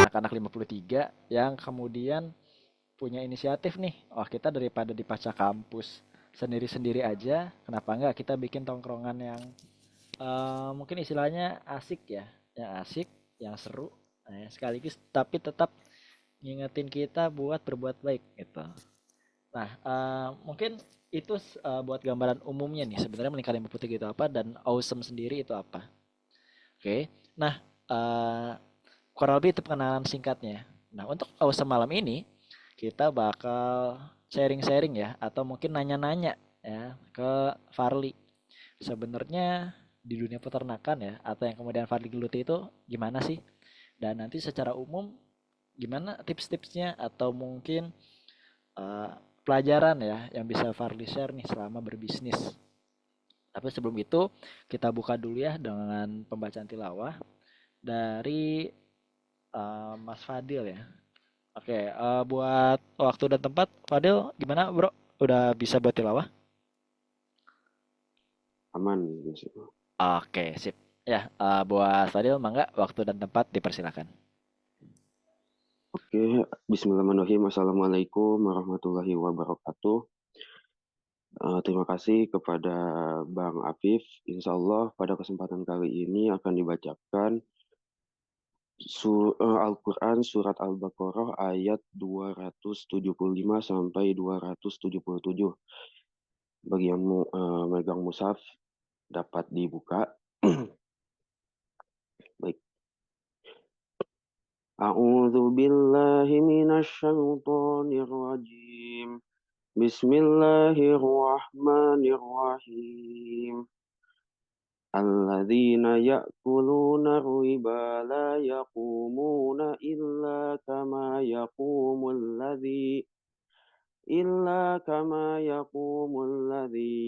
Anak-anak 53 yang kemudian punya inisiatif nih. Oh, kita daripada di pasca kampus sendiri-sendiri aja, kenapa enggak kita bikin tongkrongan yang mungkin istilahnya asik ya, yang asik, yang seru, sekaligus tapi tetap ngingetin kita buat berbuat baik gitu. Nah, mungkin itu buat gambaran umumnya nih sebenarnya melingkari putih itu apa dan awesome sendiri itu apa. Oke. Nah, kurang lebih itu pengenalan singkatnya. Nah, untuk awesome malam ini kita bakal sharing-sharing ya atau mungkin nanya-nanya ya ke Farli. Sebenarnya di dunia peternakan ya atau yang kemudian Farli geluti itu gimana sih? Dan nanti secara umum gimana tips-tipsnya atau mungkin eh, pelajaran ya yang bisa Farli share nih selama berbisnis. Tapi sebelum itu kita buka dulu ya dengan pembacaan tilawah dari Mas Fadil ya. Oke, buat waktu dan tempat, Fadil gimana bro? Udah bisa buat tilawah? Aman gitu. Oke, sip. Ya, buat Fadil, mangga waktu dan tempat dipersilakan. Oke, Bismillahirrahmanirrahim. Assalamualaikum warahmatullahi wabarakatuh. Terima kasih kepada Bang Afif. Insya Allah pada kesempatan kali ini akan dibacakan Al-Quran Surat Al-Baqarah ayat 275 sampai 277. Bagi yang megang mushaf dapat dibuka. Baik. A'udzu billahi minasy syaithanir rajim. Bismillahirrahmanirrahim. Alladzina ya'kuluna riba la yaqumuna illa kama yaqumul ladzi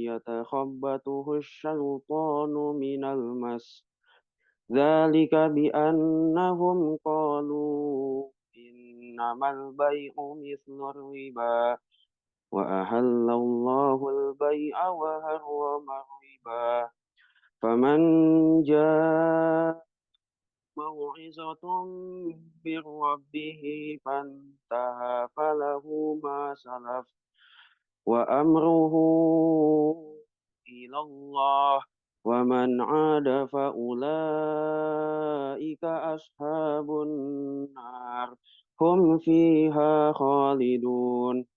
yatakhabbathu asyaitanu minal mas. Dzalika bi'annahum qalu innamal bai'u mithlur riba wa ahallallahu al-bai'a wa harrama riba. Faman jaa mau'izatun bir rabbih fantaha falahu ma salaf wa amruhu ila Allah wa man 'ada fa ulaika ashabun nar hum fiha khalidun.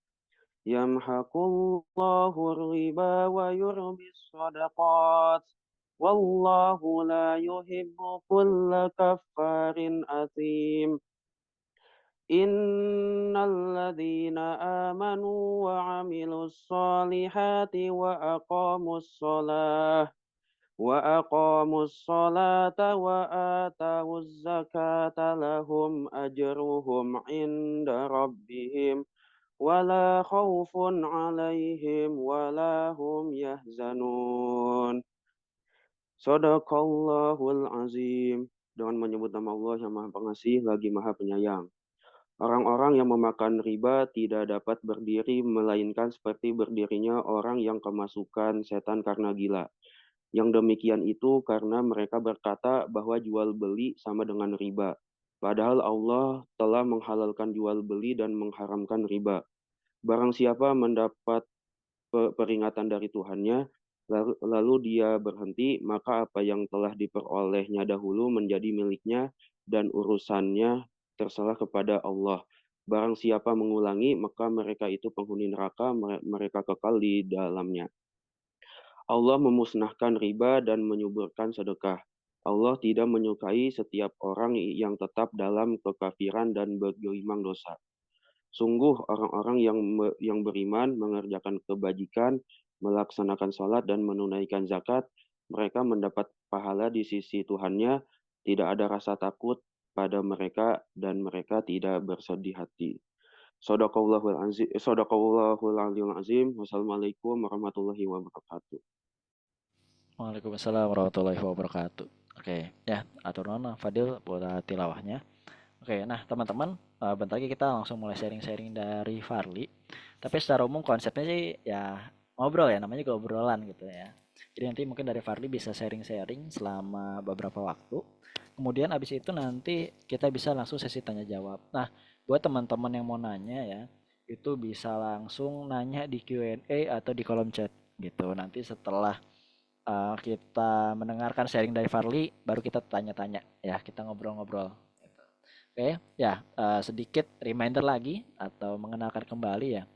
Yamhaqullahu riba wa yurbis sadaqat. Wallahu la yuhibbu kulla kaffarin athim. Innal ladzina amanu wa 'amilus solihati wa aqamus salata wa atawuz zakata lahum ajruhum 'inda rabbihim wala khaufun 'alaihim wala hum yahzanun. Shadaqallahul azim. Dengan menyebut nama Allah yang Maha Pengasih lagi Maha Penyayang. Orang-orang yang memakan riba tidak dapat berdiri melainkan seperti berdirinya orang yang kemasukan setan karena gila. Yang demikian itu karena mereka berkata bahwa jual beli sama dengan riba. Padahal Allah telah menghalalkan jual beli dan mengharamkan riba. Barang siapa mendapat peringatan dari Tuhannya, lalu dia berhenti, maka apa yang telah diperolehnya dahulu menjadi miliknya dan urusannya terserah kepada Allah. Barang siapa mengulangi, maka mereka itu penghuni neraka, mereka kekal di dalamnya. Allah memusnahkan riba dan menyuburkan sedekah. Allah tidak menyukai setiap orang yang tetap dalam kekafiran dan bergelimang dosa. Sungguh orang-orang yang beriman mengerjakan kebajikan, melaksanakan salat dan menunaikan zakat, mereka mendapat pahala di sisi Tuhannya, tidak ada rasa takut pada mereka dan mereka tidak bersedih hati. Shadaqallahul azim. Wassalamualaikum warahmatullahi wabarakatuh. Waalaikumsalam warahmatullahi wabarakatuh. Oke, ya, atur nona Fadil buat tilawahnya. Oke, nah teman-teman, bentar lagi kita langsung mulai sharing-sharing dari Farli. Tapi secara umum konsepnya sih ya ngobrol ya, namanya juga obrolan gitu ya. Jadi nanti mungkin dari Farli bisa sharing-sharing selama beberapa waktu. Kemudian abis itu nanti kita bisa langsung sesi tanya jawab. Nah, buat teman-teman yang mau nanya ya, itu bisa langsung nanya di Q&A atau di kolom chat gitu. Nanti setelah kita mendengarkan sharing dari Farli, baru kita tanya-tanya ya, kita ngobrol-ngobrol. Oke, ya sedikit reminder lagi atau mengenalkan kembali ya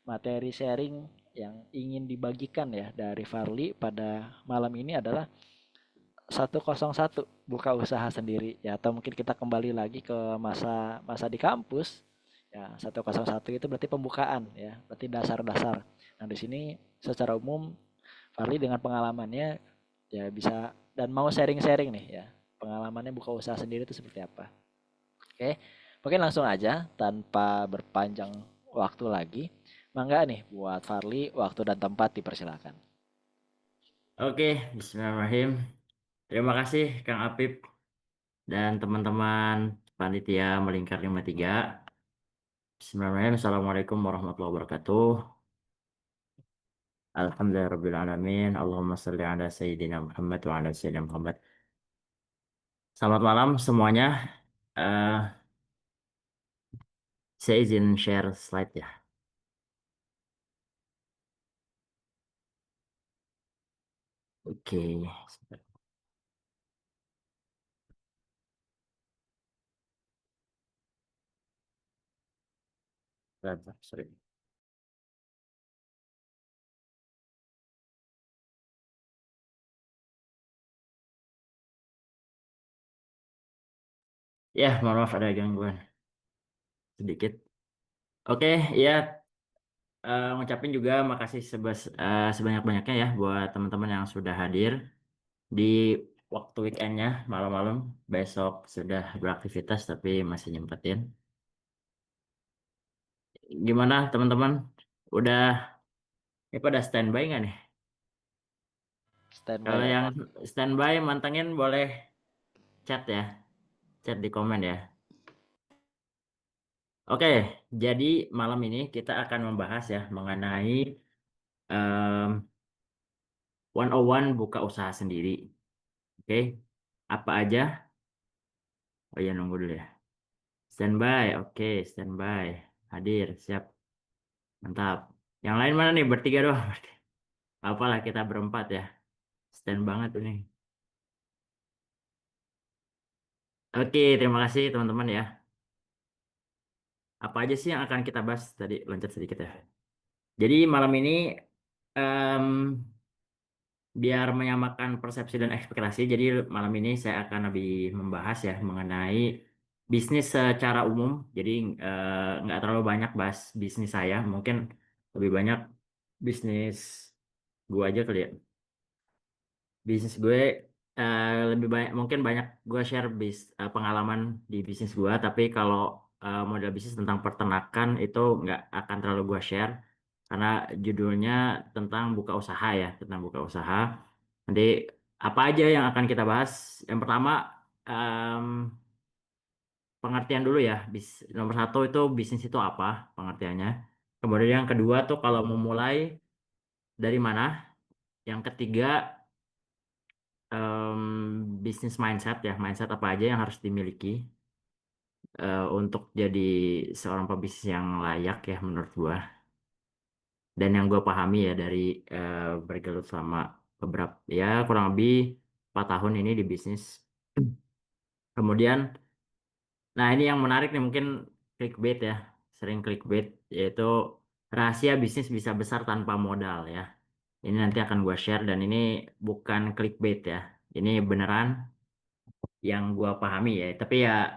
materi sharing yang ingin dibagikan ya dari Farli pada malam ini adalah 101 buka usaha sendiri ya, atau mungkin kita kembali lagi ke masa masa di kampus ya. 101 itu berarti pembukaan ya, berarti dasar-dasar. Nah di sini secara umum Farli dengan pengalamannya ya bisa dan mau sharing-sharing nih ya, pengalamannya buka usaha sendiri itu seperti apa. Oke, mungkin langsung aja tanpa berpanjang waktu lagi. Mangga nih buat Farli, waktu dan tempat dipersilakan. Oke, Bismillahirrahmanirrahim. Terima kasih Kang Apip dan teman-teman panitia Melingkar 53. Bismillahirrahmanirrahim. Assalamualaikum warahmatullahi wabarakatuh. Alhamdulillahirrahmanirrahim. Allahumma salli ala Sayyidina Muhammad wa ala Sayyidina Muhammad. Selamat malam semuanya. Eh, saya izin share slide ya. Oke. Sebentar, sorry. Ya, mohon maaf ada gangguan sedikit. Oke, ya, ngucapin juga makasih sebanyak-banyaknya ya buat teman-teman yang sudah hadir di waktu weekendnya malam-malam. Besok sudah beraktivitas tapi masih nyempetin. Gimana teman-teman? Udah pada standby nggak nih? Standby Kalau ya. yang standby mantengin boleh chat ya, chat di komen ya. Oke, jadi malam ini kita akan membahas ya mengenai em, 101 buka usaha sendiri. Oke, apa aja? Oh iya nunggu dulu ya. Standby, oke, standby. Hadir, siap, mantap. Yang lain mana nih? Bertiga doang. Apalah kita berempat ya. Stand banget ini. Oke, terima kasih teman-teman ya. Apa aja sih yang akan kita bahas tadi? Loncat sedikit ya. Jadi malam ini em, biar menyamakan persepsi dan ekspektasi. Jadi malam ini saya akan lebih membahas ya mengenai bisnis secara umum. Jadi nggak terlalu banyak bahas bisnis saya. Mungkin lebih banyak bisnis gua aja kali ya. Bisnis gue lebih banyak mungkin banyak gue share pengalaman di bisnis gue, tapi kalau model bisnis tentang peternakan itu nggak akan terlalu gue share karena judulnya tentang buka usaha ya, tentang buka usaha. Nanti apa aja yang akan kita bahas? Yang pertama, em, pengertian dulu ya. Nomor satu itu bisnis itu apa pengertiannya. Kemudian yang kedua tuh kalau memulai dari mana. Yang ketiga, bisnis mindset ya, mindset apa aja yang harus dimiliki untuk jadi seorang pebisnis yang layak ya menurut gua, dan yang gua pahami ya dari bergelut selama beberapa ya kurang lebih 4 tahun ini di bisnis. Kemudian, nah ini yang menarik nih mungkin clickbait ya, sering clickbait, yaitu rahasia bisnis bisa besar tanpa modal ya. Ini nanti akan gua share dan ini bukan clickbait ya, ini beneran yang gua pahami ya. Tapi ya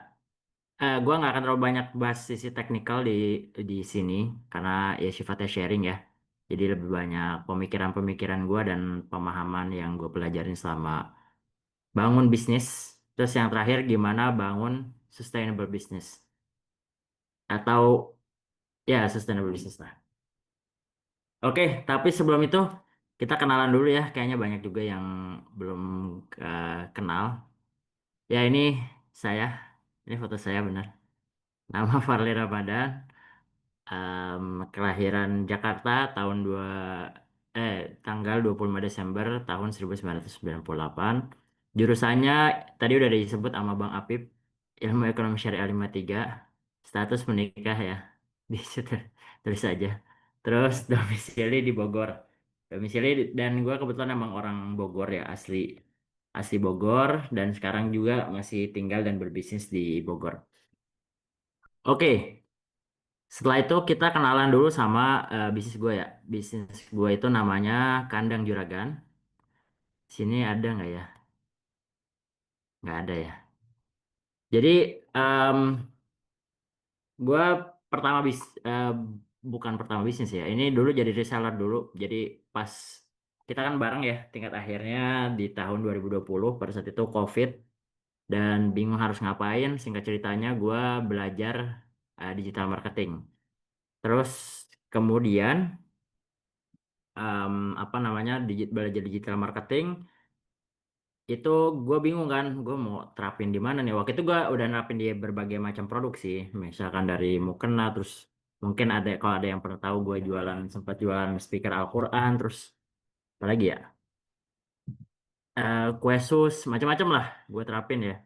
gua nggak akan terlalu banyak bahas sisi teknikal di sini karena ya sifatnya sharing ya. Jadi lebih banyak pemikiran-pemikiran gua dan pemahaman yang gue pelajarin selama bangun bisnis. Terus yang terakhir gimana bangun sustainable business atau ya sustainable business lah. Oke, tapi sebelum itu kita kenalan dulu ya. Kayaknya banyak juga yang belum kenal. Ya ini saya, ini foto saya benar. Nama Farli Ramadan. Kelahiran Jakarta tahun tanggal 25 Desember tahun 1998. Jurusannya tadi udah disebut sama Bang Apip, Ilmu Ekonomi Syariah 53. Status menikah ya. Di situ tulis aja. Terus domisili di Bogor. Dan gue kebetulan emang orang Bogor ya, asli asli Bogor, dan sekarang juga masih tinggal dan berbisnis di Bogor. Oke, setelah itu kita kenalan dulu sama bisnis gue ya. Bisnis gue itu namanya Kandang Juragan. Sini ada nggak ya? Nggak ada ya. Jadi em, gue pertama bukan pertama bisnis ya. Ini dulu jadi reseller dulu. Jadi pas kita kan bareng ya tingkat akhirnya di tahun 2020 pada saat itu COVID dan bingung harus ngapain. Singkat ceritanya gue belajar digital marketing. Terus kemudian apa namanya belajar digital marketing itu gue bingung kan gue mau terapin di mana nih waktu itu gue udah nerapin di berbagai macam produk sih misalkan dari mukena terus mungkin ada kalau ada yang pernah tahu gue jualan sempat jualan speaker Al-Quran terus apa lagi ya kue sus macam-macam lah gue terapin ya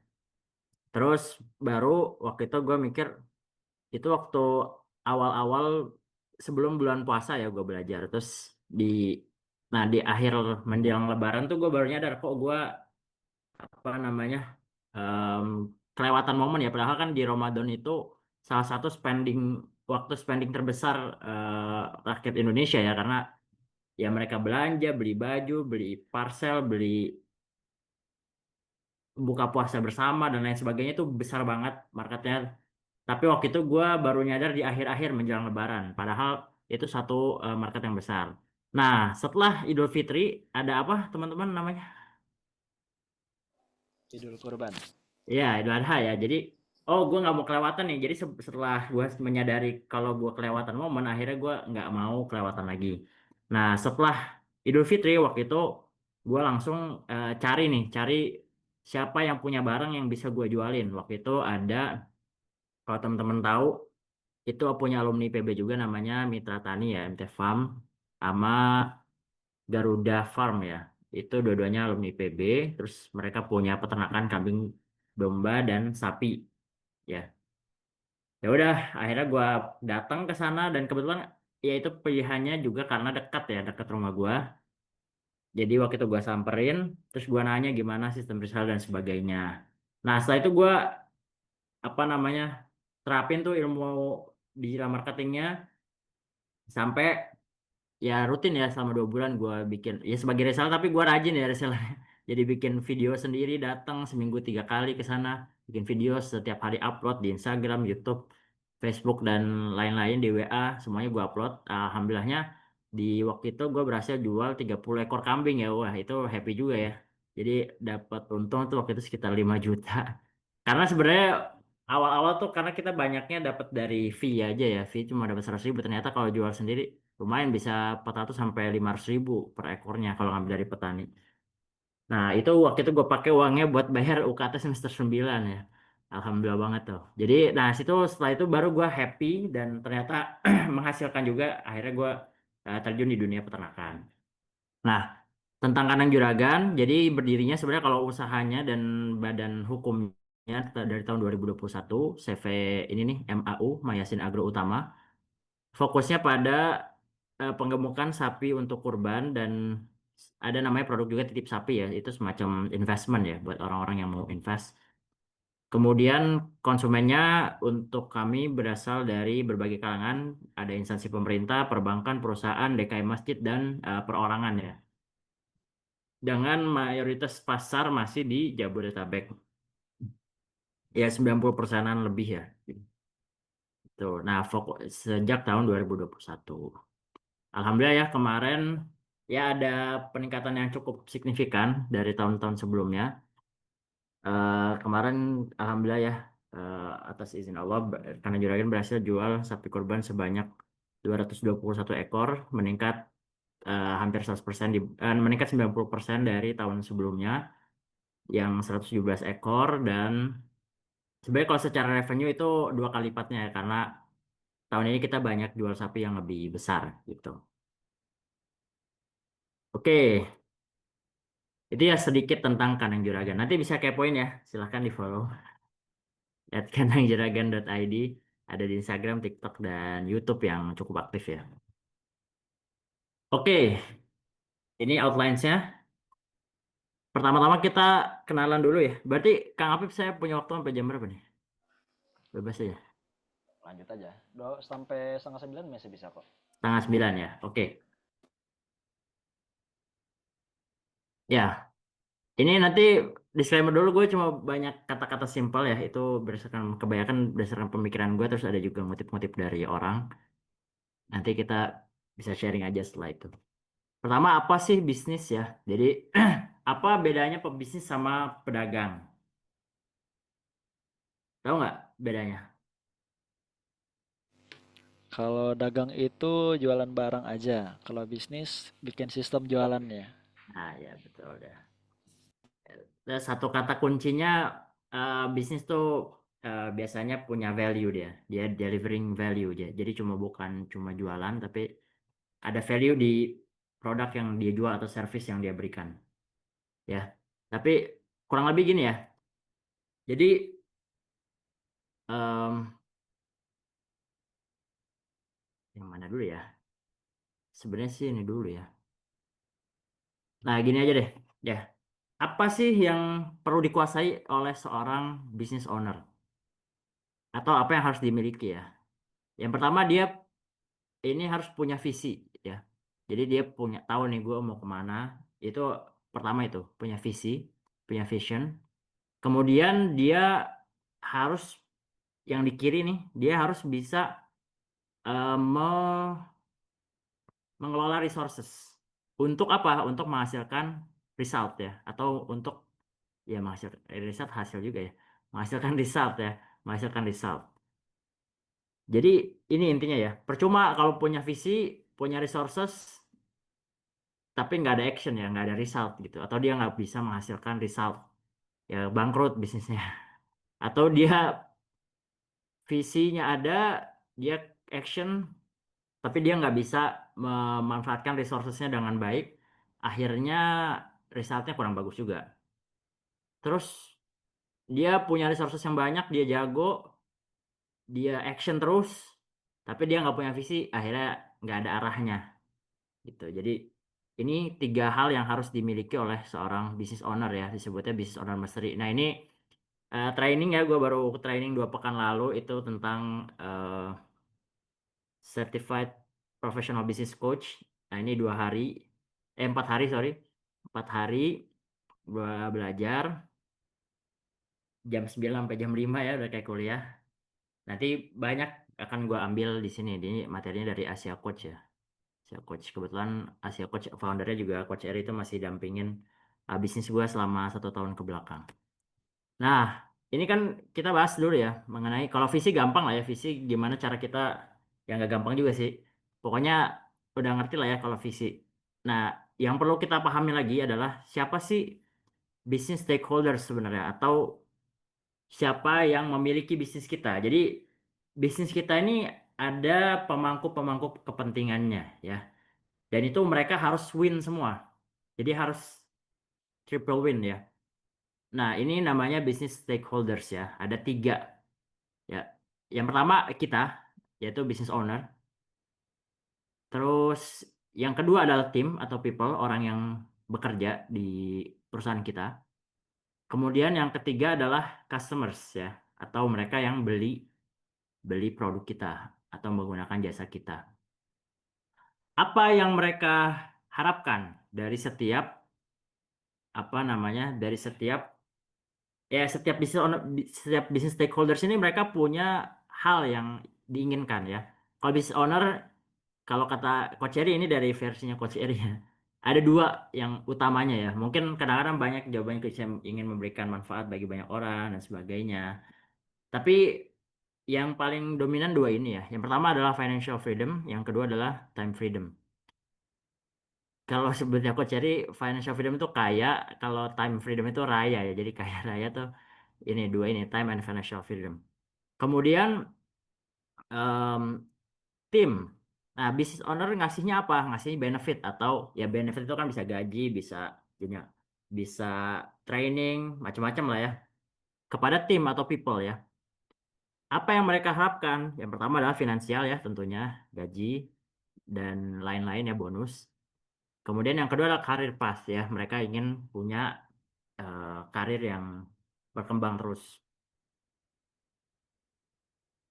terus baru waktu itu gue mikir itu waktu awal-awal sebelum bulan puasa ya gue belajar terus di nah di akhir menjelang Lebaran tuh gue baru nyadar kok gue apa namanya em, kelewatan momen ya padahal kan di Ramadan itu salah satu spending terbesar rakyat Indonesia ya karena ya mereka belanja beli baju beli parcel beli buka puasa bersama dan lain sebagainya itu besar banget marketnya tapi waktu itu gue baru nyadar di akhir-akhir menjelang Lebaran padahal itu satu market yang besar nah setelah Idul Fitri ada apa teman-teman namanya. Idul Kurban. Iya, Idul Adha ya. Jadi, oh gue nggak mau kelewatan nih. Jadi setelah gue menyadari kalau gue kelewatan momen, akhirnya gue nggak mau kelewatan lagi. Nah, setelah Idul Fitri waktu itu, gue langsung cari siapa yang punya barang yang bisa gue jualin. Waktu itu ada, kalau teman-teman tahu, itu punya alumni PB juga namanya Mitra Tani ya, MT Farm, sama Garuda Farm ya. Itu dua-duanya alumni PB. Terus mereka punya peternakan kambing, domba, dan sapi ya. Ya udah akhirnya gua datang ke sana dan kebetulan ya itu pilihannya juga karena dekat ya dekat rumah gua jadi waktu itu gua samperin terus gua nanya gimana sistem risal dan sebagainya nah setelah itu gua apa namanya terapin tuh ilmu digital marketingnya sampai ya rutin ya selama 2 bulan gue bikin ya sebagai reseller tapi gue rajin ya reseller jadi bikin video sendiri datang seminggu 3 kali ke sana bikin video setiap hari upload di Instagram YouTube Facebook dan lain-lain di WA semuanya gue upload alhamdulillahnya di waktu itu gue berhasil jual 30 ekor kambing ya wah itu happy juga ya jadi dapat untung tuh waktu itu sekitar 5 juta karena sebenarnya awal-awal tuh karena kita banyaknya dapat dari fee aja ya fee cuma dapat 100 ribu ternyata kalau jual sendiri lumayan bisa 400 sampai 500 ribu per ekornya kalau ngambil dari petani. Nah itu waktu itu gue pakai uangnya buat bayar UKT semester 9 ya. Alhamdulillah banget tuh. Jadi nah situ setelah itu baru gue happy dan ternyata menghasilkan juga akhirnya gue terjun di dunia peternakan. Nah tentang kandang juragan jadi berdirinya sebenarnya kalau usahanya dan badan hukumnya dari tahun 2021 CV ini nih MAU Mayasin Agro Utama fokusnya pada penggemukan sapi untuk kurban dan ada namanya produk juga titip sapi ya itu semacam investment ya buat orang-orang yang mau invest. Kemudian konsumennya untuk kami berasal dari berbagai kalangan, ada instansi pemerintah, perbankan, perusahaan, DKI masjid dan perorangan ya. Dengan mayoritas pasar masih di Jabodetabek. Ya 90%-an lebih ya. Tuh. Nah, fokus sejak tahun 2021. Alhamdulillah ya kemarin ya ada peningkatan yang cukup signifikan dari tahun-tahun sebelumnya. Kemarin alhamdulillah ya atas izin Allah karena Juragan berhasil jual sapi kurban sebanyak 221 ekor meningkat hampir 100% meningkat 90% dari tahun sebelumnya yang 117 ekor dan sebenarnya kalau secara revenue itu 2 kali lipatnya ya karena tahun ini kita banyak jual sapi yang lebih besar gitu. Oke, itu ya sedikit tentang Kanang Juragan. Nanti bisa kepoin ya, silahkan di follow @kanangjuragan.id. Ada di Instagram, TikTok, dan YouTube yang cukup aktif ya. Oke, ini outlinesnya. Pertama-tama kita kenalan dulu ya. Berarti Kang Apip saya punya waktu sampai jam berapa nih? Bebas aja. Lanjut aja. Sampai setengah 9 masih bisa kok. Setengah 9 ya. Oke. Ya, ini nanti disclaimer dulu, gue cuma banyak kata-kata simpel ya. Itu berdasarkan kebanyakan berdasarkan pemikiran gue, terus ada juga ngutip-ngutip dari orang. Nanti kita bisa sharing aja setelah itu. Pertama, apa sih bisnis ya? Jadi apa bedanya pebisnis sama pedagang? Tahu nggak bedanya? Kalau dagang itu jualan barang aja. Kalau bisnis bikin sistem jualannya. Nah, ya betul dah. Dan satu kata kuncinya, bisnis tuh biasanya punya value dia. Dia delivering value dia. Jadi bukan cuma jualan, tapi ada value di produk yang dia jual atau service yang dia berikan. Ya. Tapi kurang lebih gini ya. Jadi em, yang mana dulu ya? Sebenarnya sih ini dulu ya. Nah, gini aja deh. Ya. Apa sih yang perlu dikuasai oleh seorang business owner? Atau apa yang harus dimiliki ya? Yang pertama, dia ini harus punya visi ya. Jadi dia punya tahu nih gue mau kemana. Itu pertama, itu punya visi, punya vision. Kemudian dia harus, yang di kiri nih, dia harus bisa mengelola resources. Untuk apa? Untuk menghasilkan result ya, atau untuk ya menghasilkan result, hasil juga ya. Menghasilkan result ya, menghasilkan result. Jadi ini intinya ya. Percuma kalau punya visi, punya resources, tapi nggak ada action ya, nggak ada result gitu, atau dia nggak bisa menghasilkan result, ya bangkrut bisnisnya. Atau dia visinya ada, dia action, tapi dia nggak bisa memanfaatkan resourcesnya dengan baik, akhirnya resultnya kurang bagus juga. Terus dia punya resources yang banyak, dia jago, dia action terus, tapi dia nggak punya visi, akhirnya nggak ada arahnya gitu. Jadi ini tiga hal yang harus dimiliki oleh seorang business owner ya, disebutnya business owner mastery. Nah ini training ya, gue baru training 2 pekan lalu itu tentang certified professional business coach. Nah ini 2 hari, 4 hari sorry, 4 hari gue belajar jam 9 sampai jam 5 ya, udah kayak kuliah. Nanti banyak akan gue ambil di sini. Ini materinya dari Asia Coach ya. Asia Coach. Kebetulan Asia Coach foundernya juga Coach Eri itu masih dampingin bisnis gue selama 1 tahun ke belakang. Nah, ini kan kita bahas dulu ya mengenai kalau visi gampang lah ya. Visi gimana cara kita, yang gak gampang juga sih. Pokoknya udah ngerti lah ya kalau visi. Nah, yang perlu kita pahami lagi adalah siapa sih business stakeholders sebenarnya, atau siapa yang memiliki bisnis kita. Jadi bisnis kita ini ada pemangku-pemangku kepentingannya ya. Dan itu mereka harus win semua. Jadi harus triple win ya. Nah, ini namanya business stakeholders ya. Ada 3 ya. Yang pertama kita, yaitu business owner. Terus yang kedua adalah tim atau people, orang yang bekerja di perusahaan kita. Kemudian yang ketiga adalah customers ya, atau mereka yang beli beli produk kita atau menggunakan jasa kita. Apa yang mereka harapkan dari setiap, apa namanya, dari setiap, ya setiap setiap business stakeholders ini mereka punya hal yang diinginkan ya. Kalau business owner, kalau kata Coach Eri, ini dari versinya Coach Eri ya. Ada 2 yang utamanya ya. Mungkin kadang-kadang banyak jawabannya Coach yang ingin memberikan manfaat bagi banyak orang dan sebagainya. Tapi yang paling dominan 2 ini ya. Yang pertama adalah financial freedom, yang kedua adalah time freedom. Kalau sebetulnya Coach Eri, financial freedom itu kaya, kalau time freedom itu raya ya. Jadi kaya raya tuh ini 2 ini, time and financial freedom. Kemudian em, tim. Nah, business owner ngasihnya apa? Ngasihnya benefit atau ya benefit itu kan bisa gaji, bisa punya, bisa training, macam-macam lah ya kepada tim atau people ya. Apa yang mereka harapkan? Yang pertama adalah finansial ya tentunya, gaji dan lain-lain ya bonus. Kemudian yang kedua adalah karir pas ya. Mereka ingin punya karir yang berkembang terus.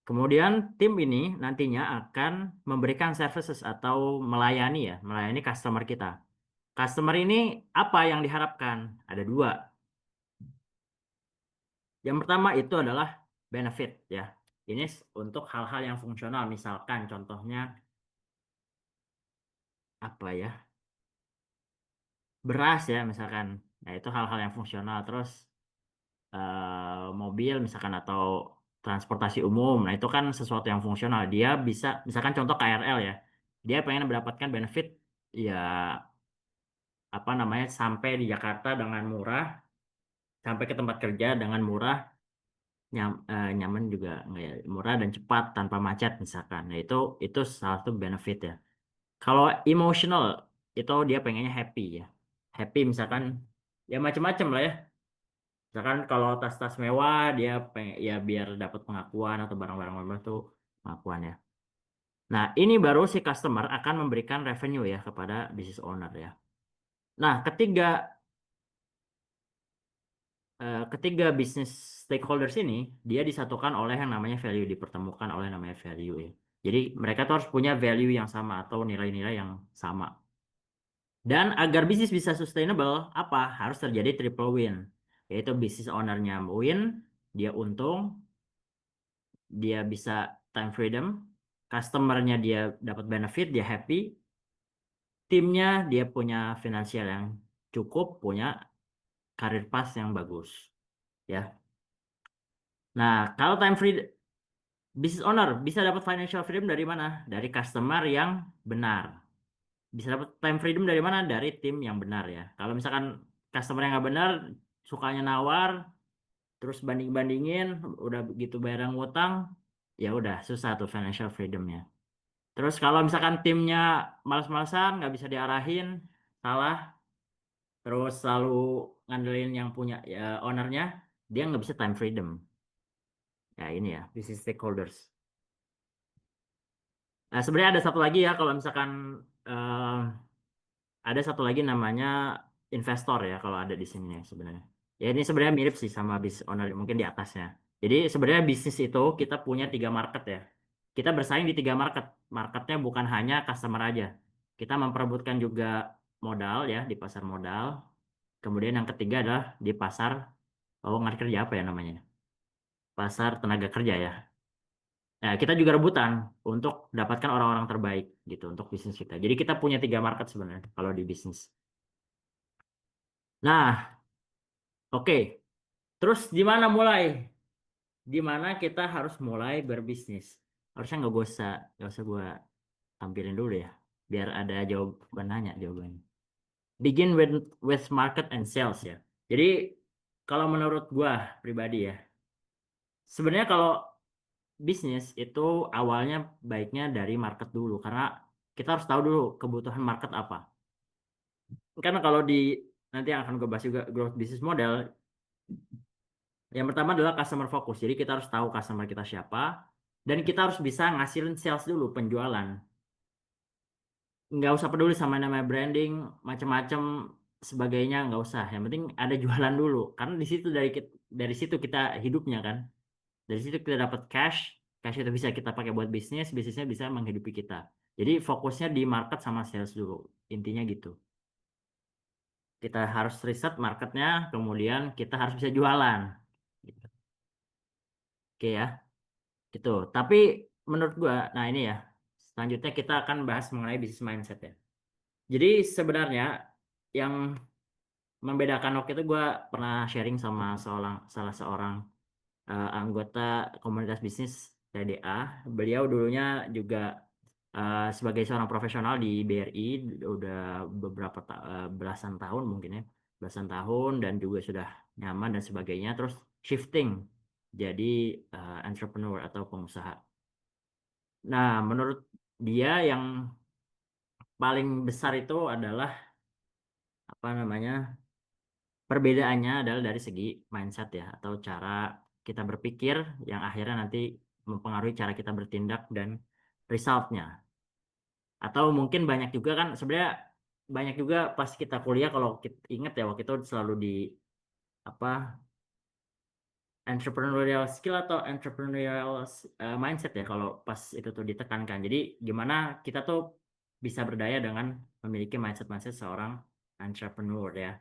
Kemudian tim ini nantinya akan memberikan services atau melayani customer kita. Customer ini apa yang diharapkan? Ada dua. Yang pertama itu adalah benefit ya. Ini untuk hal-hal yang fungsional, misalkan contohnya apa ya? Beras ya misalkan. Nah, itu hal-hal yang fungsional. Terus mobil misalkan atau transportasi umum. Nah, itu kan sesuatu yang fungsional. Dia bisa misalkan contoh KRL ya. Dia pengen mendapatkan benefit ya apa namanya sampai di Jakarta dengan murah, sampai ke tempat kerja dengan murah, nyaman juga nggak ya, murah dan cepat tanpa macet misalkan. Nah, itu salah satu benefit ya. Kalau emotional itu dia pengennya happy ya. Happy misalkan ya macam-macam lah ya. Misalkan kalau tas-tas mewah dia pengen ya biar dapat pengakuan atau barang-barang mewah itu pengakuan ya. Nah, ini baru si customer akan memberikan revenue ya kepada business owner ya. Nah, ketiga bisnis stakeholders ini dia disatukan oleh yang namanya value, dipertemukan oleh namanya value ya. Jadi mereka tuh harus punya value yang sama atau nilai-nilai yang sama. Dan agar bisnis bisa sustainable, apa? Harus terjadi triple win. Yaitu bisnis ownernya win, dia untung, dia bisa time freedom, customernya dia dapat benefit, dia happy, timnya dia punya finansial yang cukup, punya karir pas yang bagus. Ya. Nah, kalau time free business owner bisa dapat financial freedom dari mana? Dari customer yang benar. Bisa dapat time freedom dari mana? Dari tim yang benar ya. Kalau misalkan customer yang nggak benar, sukanya nawar, terus banding-bandingin, udah begitu bayar ngutang, ya udah susah tuh financial freedomnya. Terus kalau misalkan timnya malas-malasan, nggak bisa diarahin, salah, terus selalu ngandelin yang punya ya, ownernya, dia nggak bisa time freedom. Ya ini ya, business stakeholders. Nah, sebenarnya ada satu lagi ya, kalau misalkan eh, ada satu lagi namanya investor ya, kalau ada di sini ya sebenarnya. Ya ini sebenarnya mirip sih sama business owner, mungkin di atasnya. Jadi sebenarnya bisnis itu kita punya 3 market ya. Kita bersaing di 3 market. Marketnya bukan hanya customer aja. Kita memperebutkan juga modal ya di pasar modal. Kemudian yang ketiga adalah di pasar, oh ngerti kerja apa ya namanya? Pasar tenaga kerja ya. Nah, kita juga rebutan untuk dapatkan orang-orang terbaik gitu untuk bisnis kita. Jadi kita punya 3 market sebenarnya kalau di bisnis. Nah, oke. Terus di mana mulai? Di mana kita harus mulai berbisnis? Harusnya nggak usah gue tampilin dulu ya, biar ada jawaban nanya jawabannya. Begin with market and sales ya. Jadi kalau menurut gue pribadi ya, sebenarnya kalau bisnis itu awalnya baiknya dari market dulu karena kita harus tahu dulu kebutuhan market apa. Karena kalau di nanti yang akan gue bahas juga growth business model, yang pertama adalah customer focus. Jadi kita harus tahu customer kita siapa dan kita harus bisa ngasilin sales dulu, penjualan. Nggak usah peduli sama namanya branding, macam-macam sebagainya nggak usah. Yang penting ada jualan dulu. Karena di situ dari situ kita hidupnya kan. Dari situ kita dapat cash, cash itu bisa kita pakai buat bisnis, bisnisnya bisa menghidupi kita. Jadi fokusnya di market sama sales dulu. Intinya gitu. Kita harus riset marketnya, kemudian kita harus bisa jualan. Gitu. Oke ya, gitu. Tapi menurut gua, nah ini ya, selanjutnya kita akan bahas mengenai bisnis mindset ya. Jadi sebenarnya yang membedakan waktu itu gue pernah sharing sama salah seorang anggota komunitas bisnis TDA. Beliau dulunya juga sebagai seorang profesional di BRI udah belasan tahun mungkin ya, belasan tahun dan juga sudah nyaman dan sebagainya. Terus shifting jadi entrepreneur atau pengusaha. Nah, menurut dia yang paling besar itu adalah apa namanya, perbedaannya adalah dari segi mindset ya, atau cara kita berpikir yang akhirnya nanti mempengaruhi cara kita bertindak dan resultnya. Atau mungkin banyak juga kan sebenarnya, banyak juga pas kita kuliah, kalau kita ingat ya, waktu itu selalu di apa, entrepreneurial skill atau entrepreneurial mindset ya, kalau pas itu tuh ditekankan. Jadi gimana kita tuh bisa berdaya dengan memiliki mindset-mindset seorang entrepreneur ya.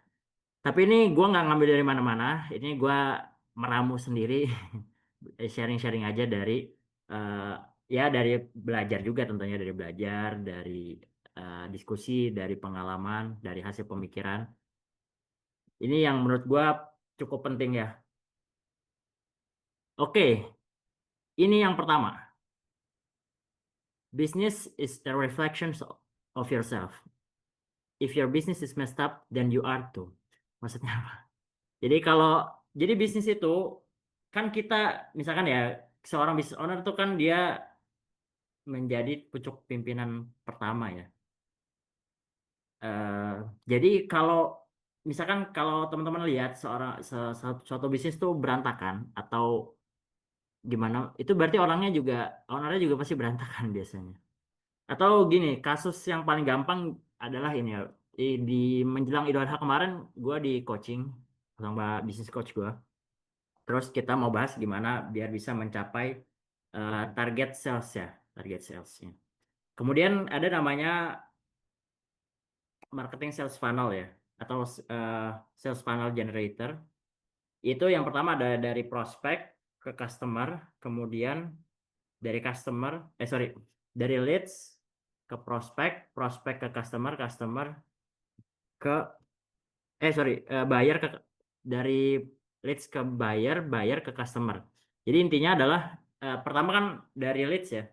Tapi ini gue nggak ngambil dari mana-mana, ini gue meramu sendiri, sharing-sharing aja dari eh, ya dari belajar juga, tentunya dari belajar, dari diskusi, dari pengalaman, dari hasil pemikiran. Ini yang menurut gue cukup penting ya. Oke, ini yang pertama. Business is a reflection of yourself. If your business is messed up, then you are too. Maksudnya apa? Jadi jadi bisnis itu kan kita, misalkan ya, seorang business owner itu kan dia menjadi pucuk pimpinan pertama ya. Eh, jadi kalau misalkan kalau teman-teman lihat suatu bisnis tuh berantakan atau gimana, itu berarti ownernya juga pasti berantakan biasanya. Atau gini, kasus yang paling gampang adalah ini ya. Di menjelang Idul Adha kemarin, gue di coaching sama bisnis coach gue. Terus kita mau bahas gimana biar bisa mencapai target sales ya, target salesnya. Kemudian ada namanya marketing sales funnel ya, atau eh, sales funnel generator. Itu yang pertama ada dari prospek ke customer, kemudian dari dari leads ke prospek, prospek ke customer, customer ke buyer ke, dari leads ke buyer, buyer ke customer. Jadi intinya adalah pertama kan dari leads ya.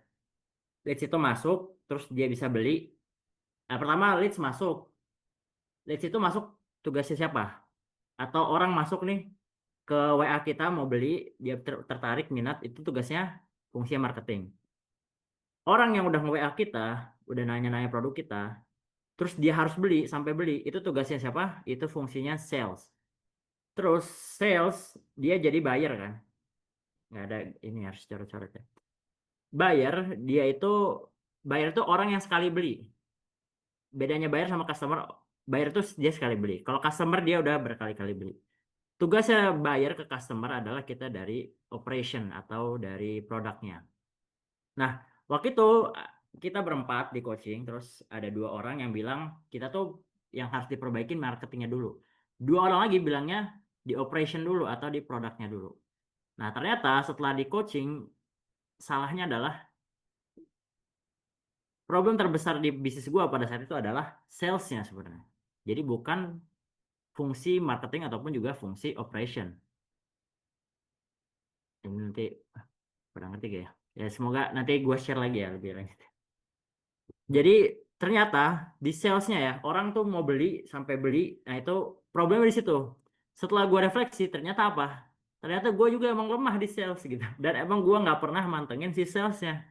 Leads itu masuk, terus dia bisa beli. Pertama leads masuk. Leads itu masuk, tugasnya siapa? Atau orang masuk nih ke WA kita mau beli, dia tertarik minat, itu tugasnya fungsi marketing. Orang yang udah nge-WA kita, udah nanya-nanya produk kita, terus dia harus beli sampai beli, itu tugasnya siapa? Itu fungsinya sales. Terus sales dia jadi buyer kan? Nggak ada, ini harus coret-coret ya. Buyer dia itu buyer itu orang yang sekali beli. Bedanya buyer sama customer, buyer itu dia sekali beli. Kalau customer dia udah berkali-kali beli. Tugasnya buyer ke customer adalah kita dari operation atau dari produknya. Nah, waktu itu kita berempat di coaching, terus ada dua orang yang bilang kita tuh yang harus diperbaiki marketingnya dulu. Dua orang lagi bilangnya di operation dulu atau di produknya dulu. Nah, ternyata setelah di coaching, salahnya adalah problem terbesar di bisnis gua pada saat itu adalah salesnya sebenarnya. Jadi bukan fungsi marketing ataupun juga fungsi operation. Ini nanti pada ngerti gak ya? Ya semoga nanti gua share lagi ya lebih lanjut. Jadi ternyata di salesnya ya, orang tuh mau beli sampai beli. Nah itu problemnya di situ. Setelah gua refleksi, ternyata apa? Ternyata gue juga emang lemah di sales gitu. Dan emang gua nggak pernah mantengin si salesnya.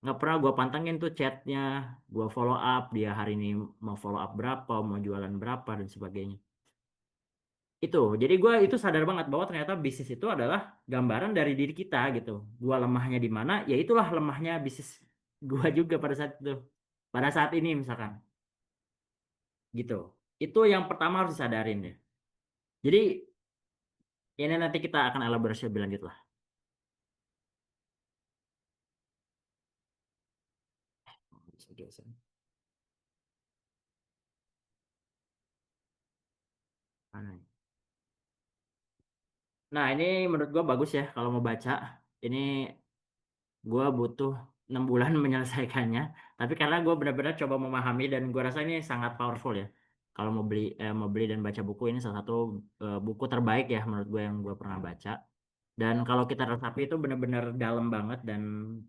Nggak pernah gue pantengin tuh chatnya, gue follow up dia hari ini mau follow up berapa, mau jualan berapa dan sebagainya. Itu jadi gue itu sadar banget bahwa ternyata bisnis itu adalah gambaran dari diri kita gitu. Gue lemahnya di mana, ya itulah lemahnya bisnis gue juga pada saat itu, pada saat ini misalkan gitu. Itu yang pertama harus disadarin ya. Jadi ini nanti kita akan elaborasi lebih lanjut lah. Bisa geser. Mana nih? Nah ini menurut gue bagus ya kalau mau baca. Ini gue butuh 6 bulan menyelesaikannya, tapi karena gue benar-benar coba memahami dan gue rasa ini sangat powerful ya. Kalau mau beli dan baca buku, ini salah satu buku terbaik ya menurut gue yang gue pernah baca. Dan kalau kita resapi itu benar-benar dalam banget dan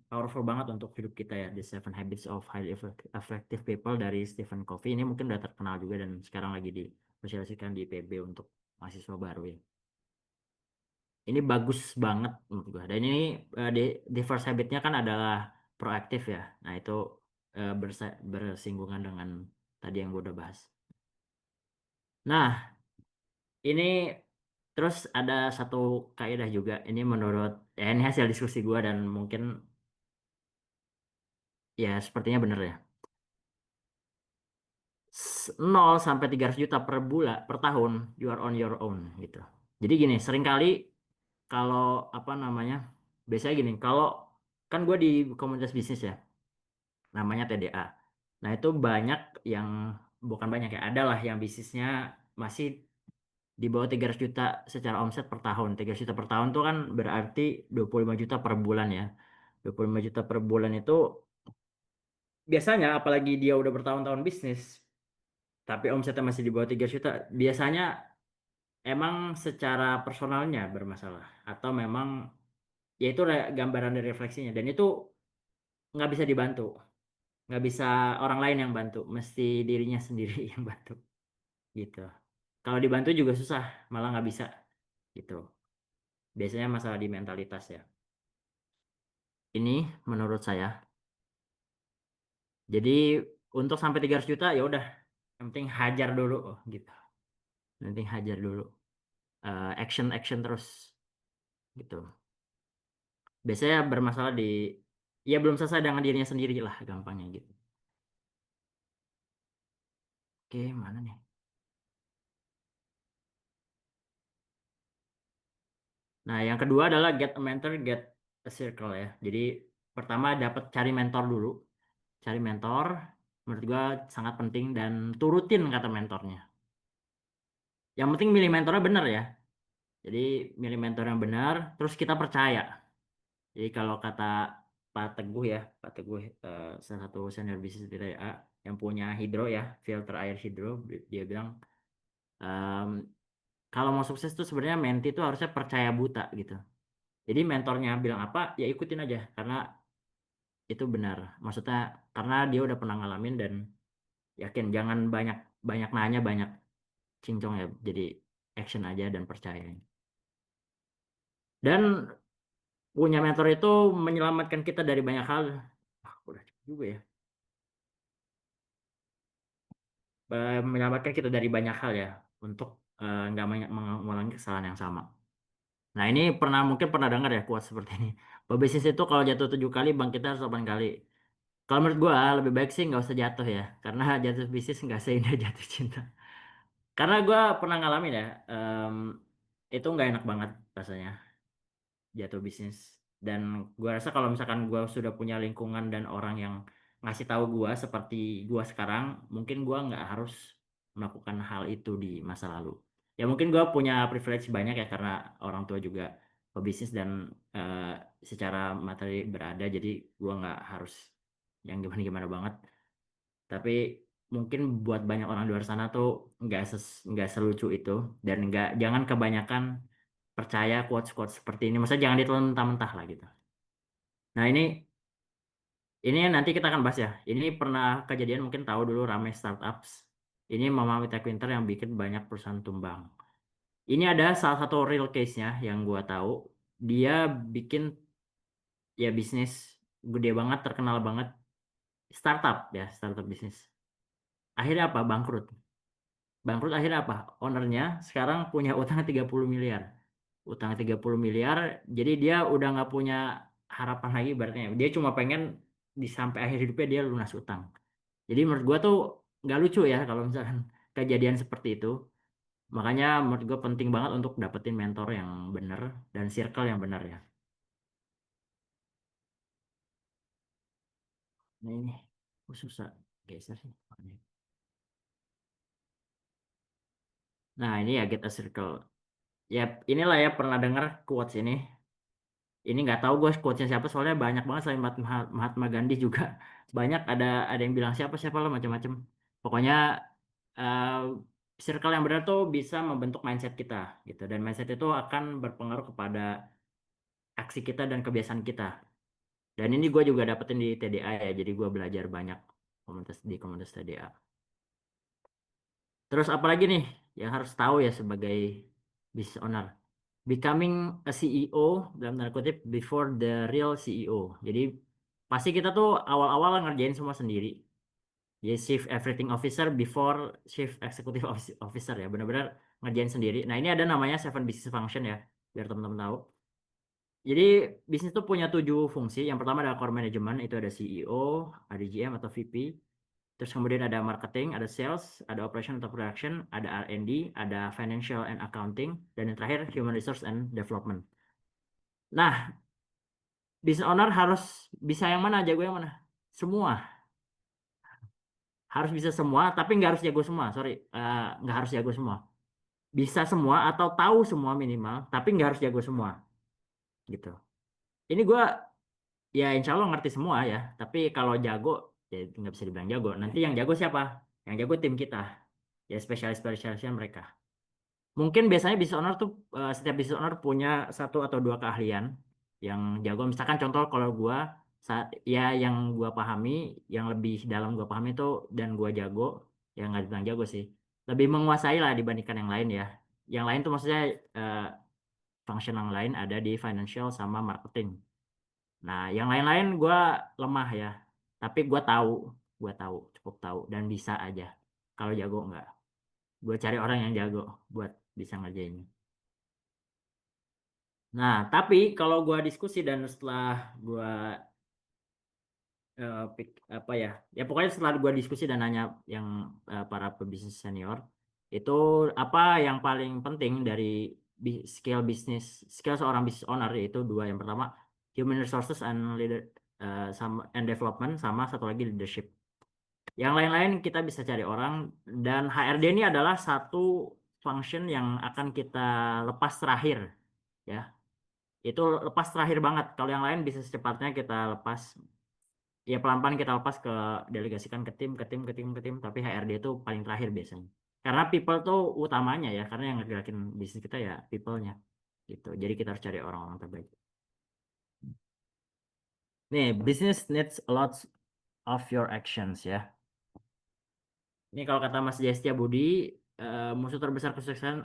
powerful banget untuk hidup kita ya. The Seven Habits of Highly Effective People dari Stephen Covey, ini mungkin udah terkenal juga dan sekarang lagi disosialisasikan di IPB untuk mahasiswa baru ya. Ini bagus banget menurut gue. Dan ini di first habitnya kan adalah proaktif ya. Nah itu bersinggungan dengan tadi yang gue udah bahas. Nah, ini terus ada satu kaidah juga. Ini menurut ya ini hasil diskusi gue dan mungkin ya sepertinya bener ya. 0 sampai 300 juta per bulan per tahun you are on your own gitu. Jadi gini, seringkali kalau apa namanya? Biasanya gini, kalau kan gue di komunitas bisnis ya, namanya TDA. Nah, itu banyak yang bukan banyak ya, ada lah yang bisnisnya masih di bawah 300 juta secara omset per tahun. 300 juta per tahun tuh kan berarti 25 juta per bulan ya. 25 juta per bulan itu biasanya apalagi dia udah bertahun-tahun bisnis, tapi omsetnya masih di bawah 3 juta, biasanya emang secara personalnya bermasalah atau memang ya itu gambaran dari refleksinya dan itu nggak bisa dibantu, nggak bisa orang lain yang bantu, mesti dirinya sendiri yang bantu gitu. Kalau dibantu juga susah, malah nggak bisa gitu. Biasanya masalah di mentalitas ya. Ini menurut saya. Jadi untuk sampai 300 juta ya udah, yang penting hajar dulu gitu. Yang penting hajar dulu. Action action terus gitu. Biasanya bermasalah di ya belum selesai dengan dirinya sendiri lah gampangnya gitu. Oke, mana nih? Nah, yang kedua adalah get a mentor, get a circle ya. Jadi pertama dapat cari mentor dulu. Cari mentor menurut gua sangat penting dan turutin kata mentornya. Yang penting milih mentornya benar ya. Jadi milih mentor yang benar, terus kita percaya. Jadi kalau kata Pak Teguh ya, Pak Teguh salah satu senior bisnis di TDA yang punya hidro ya, filter air hidro, dia bilang ehm, kalau mau sukses tuh sebenarnya menti itu harusnya percaya buta gitu. Jadi mentornya bilang apa, ya ikutin aja karena itu benar. Maksudnya karena dia udah pernah ngalamin dan yakin jangan banyak banyak nanya, banyak cincong ya. Jadi action aja dan percaya. Dan punya mentor itu menyelamatkan kita dari banyak hal. Udah cukup juga ya. Menyelamatkan kita dari banyak hal ya untuk nggak mengulangi kesalahan yang sama. Nah ini mungkin pernah dengar ya kuat seperti ini. Pebisnis itu kalau jatuh 7 kali bangkitnya harus 8 kali. Kalau menurut gua lebih baik sih nggak usah jatuh ya, karena jatuh bisnis nggak seindah jatuh cinta. Karena gua pernah ngalamin ya, itu nggak enak banget rasanya jatuh bisnis. Dan gua rasa kalau misalkan gua sudah punya lingkungan dan orang yang ngasih tahu gua seperti gua sekarang, mungkin gua nggak harus melakukan hal itu di masa lalu. Ya mungkin gua punya privilege banyak ya karena orang tua juga pebisnis dan eh, secara materi berada, jadi gua nggak harus yang gimana-gimana banget. Tapi mungkin buat banyak orang di luar sana tuh nggak selucu itu dan jangan kebanyakan percaya quotes-quotes seperti ini. Maksudnya jangan ditelan mentah-mentah lah gitu. Nah ini nanti kita akan bahas ya. Ini pernah kejadian mungkin tahu dulu rame startups. Ini Mama Wita Quinter yang bikin banyak perusahaan tumbang. Ini ada salah satu real case-nya yang gua tahu. Dia bikin ya bisnis gede banget, terkenal banget. Startup ya, startup bisnis. Akhirnya apa? Bangkrut. Bangkrut akhirnya apa? Ownernya sekarang punya utang 30 miliar. Utang 30 miliar, jadi dia udah nggak punya harapan lagi berarti. Dia cuma pengen di sampai akhir hidupnya dia lunas utang. Jadi menurut gua tuh nggak lucu ya kalau misalkan kejadian seperti itu. Makanya menurut gua penting banget untuk dapetin mentor yang bener dan circle yang benar ya. Nah ini, susah geser sih. Nah ini ya get a circle. Ya inilah ya pernah dengar quotes ini. Ini nggak tahu gue quotesnya siapa soalnya banyak banget selain Mahatma Gandhi juga banyak ada yang bilang siapa siapa lah macam-macam. Pokoknya eh, circle yang benar tuh bisa membentuk mindset kita gitu dan mindset itu akan berpengaruh kepada aksi kita dan kebiasaan kita. Dan ini gue juga dapetin di TDA ya, jadi gue belajar banyak komunitas TDA. Terus apalagi nih yang harus tahu ya sebagai business owner, becoming a CEO dalam tanda kutip before the real CEO. Jadi pasti kita tuh awal-awal ngerjain semua sendiri. Jadi chief everything officer before chief executive officer ya, benar-benar ngerjain sendiri. Nah ini ada namanya 7 business function ya, biar teman-teman tahu. Jadi bisnis itu punya 7 fungsi. Yang pertama adalah core management, itu ada CEO, ada GM atau VP. Terus kemudian ada marketing, ada sales, ada operation atau production, ada R&D, ada financial and accounting, dan yang terakhir human resource and development. Nah, business owner harus bisa yang mana, jago yang mana? Semua. Harus bisa semua, tapi nggak harus jago semua. Sorry, nggak harus jago semua. Bisa semua atau tahu semua minimal, tapi nggak harus jago semua. Gitu. Ini gue ya insya Allah ngerti semua ya. Tapi kalau jago, ya nggak bisa dibilang jago. Nanti yang jago siapa? Yang jago tim kita. Ya spesialis-spesialisnya mereka. Mungkin biasanya business owner tuh setiap business owner punya 1 atau 2 keahlian yang jago. Misalkan contoh kalau gua saat ya yang gua pahami, yang lebih dalam gua pahami itu dan gua jago, yang nggak dibilang jago sih, lebih menguasai lah dibandingkan yang lain ya. Yang lain tuh maksudnya eh, function yang lain ada di financial sama marketing. Nah, yang lain-lain gua lemah ya. Tapi gua tahu, cukup tahu dan bisa aja. Kalau jago nggak, gue cari orang yang jago buat bisa ngerjainnya. Nah, tapi kalau gua diskusi dan setelah gua apa ya, ya pokoknya setelah gua diskusi dan nanya yang para pebisnis senior, itu apa yang paling penting dari skill seorang business owner yaitu 2. Yang pertama human resources and leader sama and development, sama satu lagi leadership. Yang lain-lain kita bisa cari orang, dan HRD ini adalah satu function yang akan kita lepas terakhir ya. Itu lepas terakhir banget. Kalau yang lain bisa secepatnya kita lepas, ya pelan-pelan kita lepas ke delegasikan ke tim, ke tim, ke tim, ke tim. Tapi HRD itu paling terakhir biasanya. Karena people tuh utamanya ya, karena yang ngegerakin bisnis kita ya people-nya gitu. Jadi kita harus cari orang-orang terbaik. Nih, business needs a lot of your actions ya. Ini kalau kata Mas Jaya Budi, musuh terbesar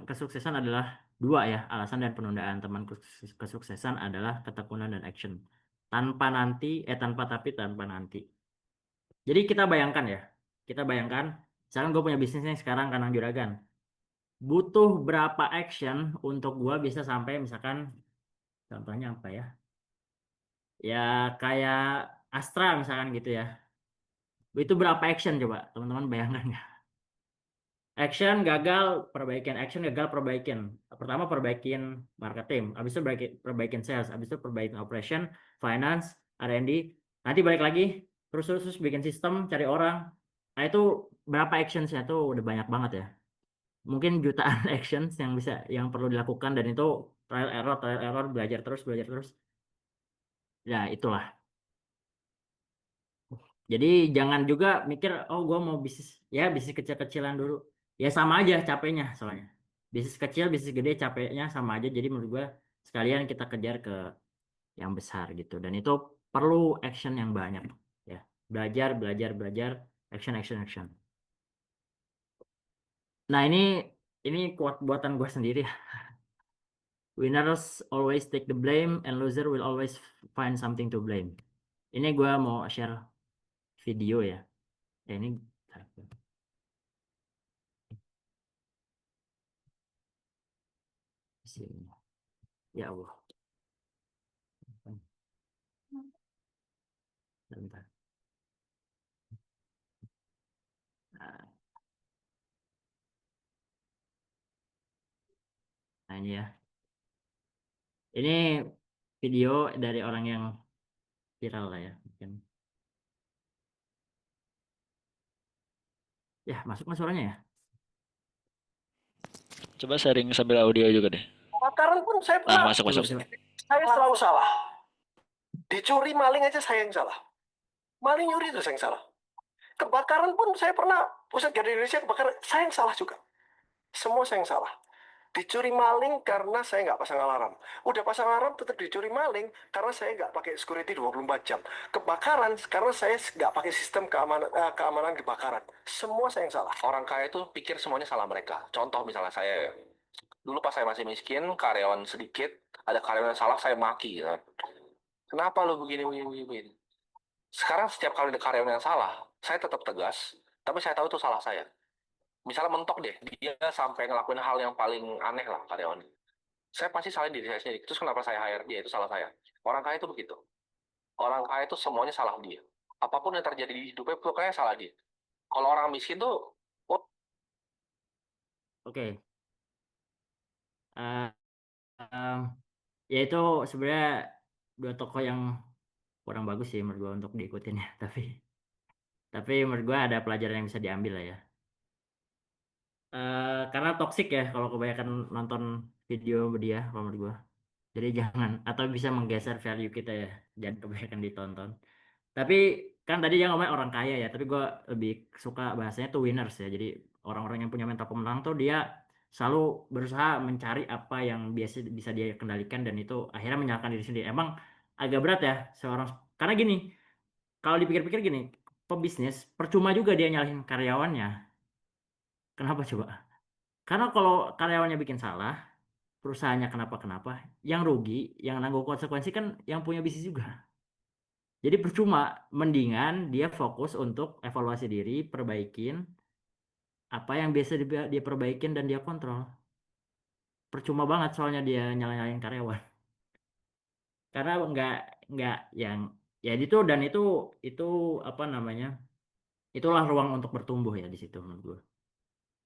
kesuksesan adalah 2 ya, alasan dan penundaan. Teman kesuksesan adalah ketekunan dan action. Tanpa tapi tanpa nanti. Jadi kita bayangkan ya, misalkan gue punya bisnisnya sekarang Kanang Juragan. Butuh berapa action untuk gue bisa sampai misalkan, contohnya apa ya? Ya kayak Astra misalkan gitu ya. Itu berapa action coba teman-teman bayangkan ya? Action gagal perbaikin, action gagal perbaikin. Pertama perbaikin marketing, habis itu perbaikin sales, habis itu perbaikin operation, finance, R&D. Nanti balik lagi terus bikin sistem, cari orang. Nah itu berapa actionsnya tuh udah banyak banget ya. Mungkin jutaan actions yang perlu dilakukan, dan itu trial error, belajar terus. Ya itulah. Jadi jangan juga mikir, oh gue mau bisnis kecil-kecilan dulu. Ya sama aja capeknya soalnya. Bisnis kecil, bisnis gede capeknya sama aja. Jadi menurut gue sekalian kita kejar ke yang besar gitu. Dan itu perlu action yang banyak ya. Belajar, action. Nah ini quote buatan gue sendiri. Winners always take the blame and loser will always find something to blame. Ini gue mau share video ya. Ini sini. Ya Allah. Bentar. Nah ini ya. Ini video dari orang yang viral lah ya. Mungkin. Ya, masuk mas suaranya ya? Coba sharing sambil audio juga deh. Kebakaran pun saya pernah. Masuk. Saya selalu salah. Dicuri maling aja saya yang salah. Maling nyuri itu saya yang salah. Kebakaran pun saya pernah. Pusat Garda Indonesia kebakaran, saya yang salah juga. Semua saya yang salah. Dicuri maling karena saya nggak pasang alarm. Udah pasang alarm tetap dicuri maling karena saya nggak pakai security 24 jam. Kebakaran karena saya nggak pakai sistem keamanan kebakaran. Semua saya yang salah. Orang kaya itu pikir semuanya salah mereka. Contoh misalnya saya, dulu pas saya masih miskin, karyawan sedikit, ada karyawan yang salah saya maki. Kenapa lo begini? Sekarang setiap kali ada karyawan yang salah, saya tetap tegas, tapi saya tahu itu salah saya. Misalnya mentok deh, dia sampai ngelakuin hal yang paling aneh lah karyawan. Saya pasti salahin diri saya sendiri. Terus kenapa saya hire dia? Itu salah saya. Orang kaya itu begitu. Orang kaya itu semuanya salah dia. Apapun yang terjadi di hidupnya, pokoknya salah dia. Kalau orang miskin tuh, oh, Oke. Eh, em, ya itu sebenarnya dua tokoh yang kurang bagus sih menurut gua untuk diikutin ya. Tapi menurut gua ada pelajaran yang bisa diambil lah ya. Karena toksik ya kalau kebanyakan nonton video dia kalau menurut gua. Jadi jangan, atau bisa menggeser value kita ya. Jangan kebanyakan ditonton. Tapi kan tadi dia ngomongin orang kaya ya, tapi gue lebih suka bahasanya tuh winners ya. Jadi orang-orang yang punya mental pemenang tuh dia selalu berusaha mencari apa yang biasa bisa dia kendalikan dan itu akhirnya menyalahkan diri sendiri. Emang agak berat ya seorang, karena gini, kalau dipikir-pikir gini, pebisnis percuma juga dia nyalahin karyawannya. Kenapa coba? Karena kalau karyawannya bikin salah, perusahaannya kenapa-kenapa, yang rugi, yang nanggung konsekuensi kan yang punya bisnis juga. Jadi percuma, mendingan dia fokus untuk evaluasi diri, perbaikin apa yang biasa dia perbaikin dan dia kontrol. Percuma banget soalnya dia nyalain karyawan. Karena nggak yang ya itu dan itu apa namanya? Itulah ruang untuk bertumbuh ya di situ menurut gue.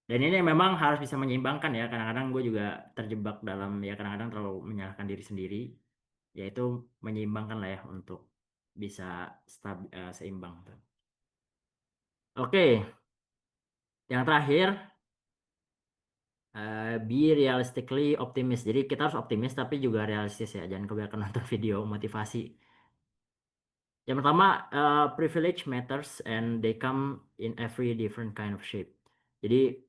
Dan ini memang harus bisa menyeimbangkan ya. Kadang-kadang gue juga terjebak dalam ya kadang-kadang terlalu menyalahkan diri sendiri. Yaitu menyeimbangkan lah ya untuk bisa seimbang. Oke, yang terakhir be realistically optimis. Jadi kita harus optimis tapi juga realistis ya. Jangan kebanyakan nonton video motivasi. Yang pertama, privilege matters and they come in every different kind of shape. Jadi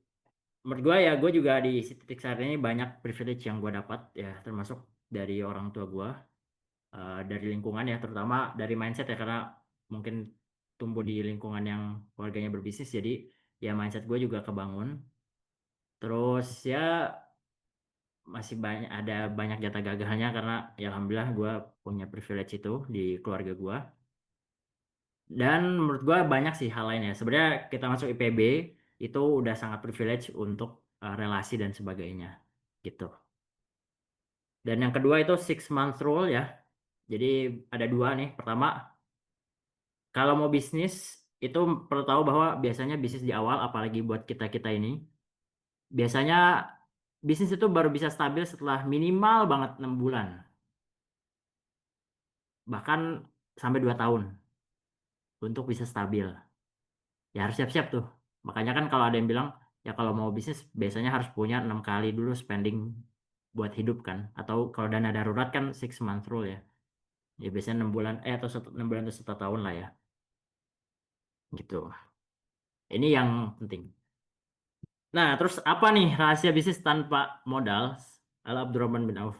menurut gue ya, gue juga di titik saat ini banyak privilege yang gue dapat ya, termasuk dari orang tua gue, dari lingkungan ya, terutama dari mindset ya karena mungkin tumbuh di lingkungan yang keluarganya berbisnis, jadi ya mindset gue juga kebangun. Terus ya masih ada banyak jatah gagalnya karena ya alhamdulillah gue punya privilege itu di keluarga gue. Dan menurut gue banyak sih hal lainnya. Sebenarnya kita masuk IPB itu udah sangat privilege untuk relasi dan sebagainya gitu. Dan yang kedua itu 6 month rule ya. Jadi ada dua nih. Pertama, kalau mau bisnis itu perlu tahu bahwa biasanya bisnis di awal apalagi buat kita-kita ini biasanya bisnis itu baru bisa stabil setelah minimal banget 6 bulan. Bahkan sampai 2 tahun untuk bisa stabil. Ya harus siap-siap tuh. Makanya kan kalau ada yang bilang ya kalau mau bisnis biasanya harus punya 6 kali dulu spending buat hidup kan. Atau kalau dana darurat kan 6 month rule ya. Ya biasanya 6 bulan atau 6 bulan atau 1 tahun lah ya. Gitu. Ini yang penting. Nah, terus apa nih rahasia bisnis tanpa modal? Ala Abdurrahman bin Auf.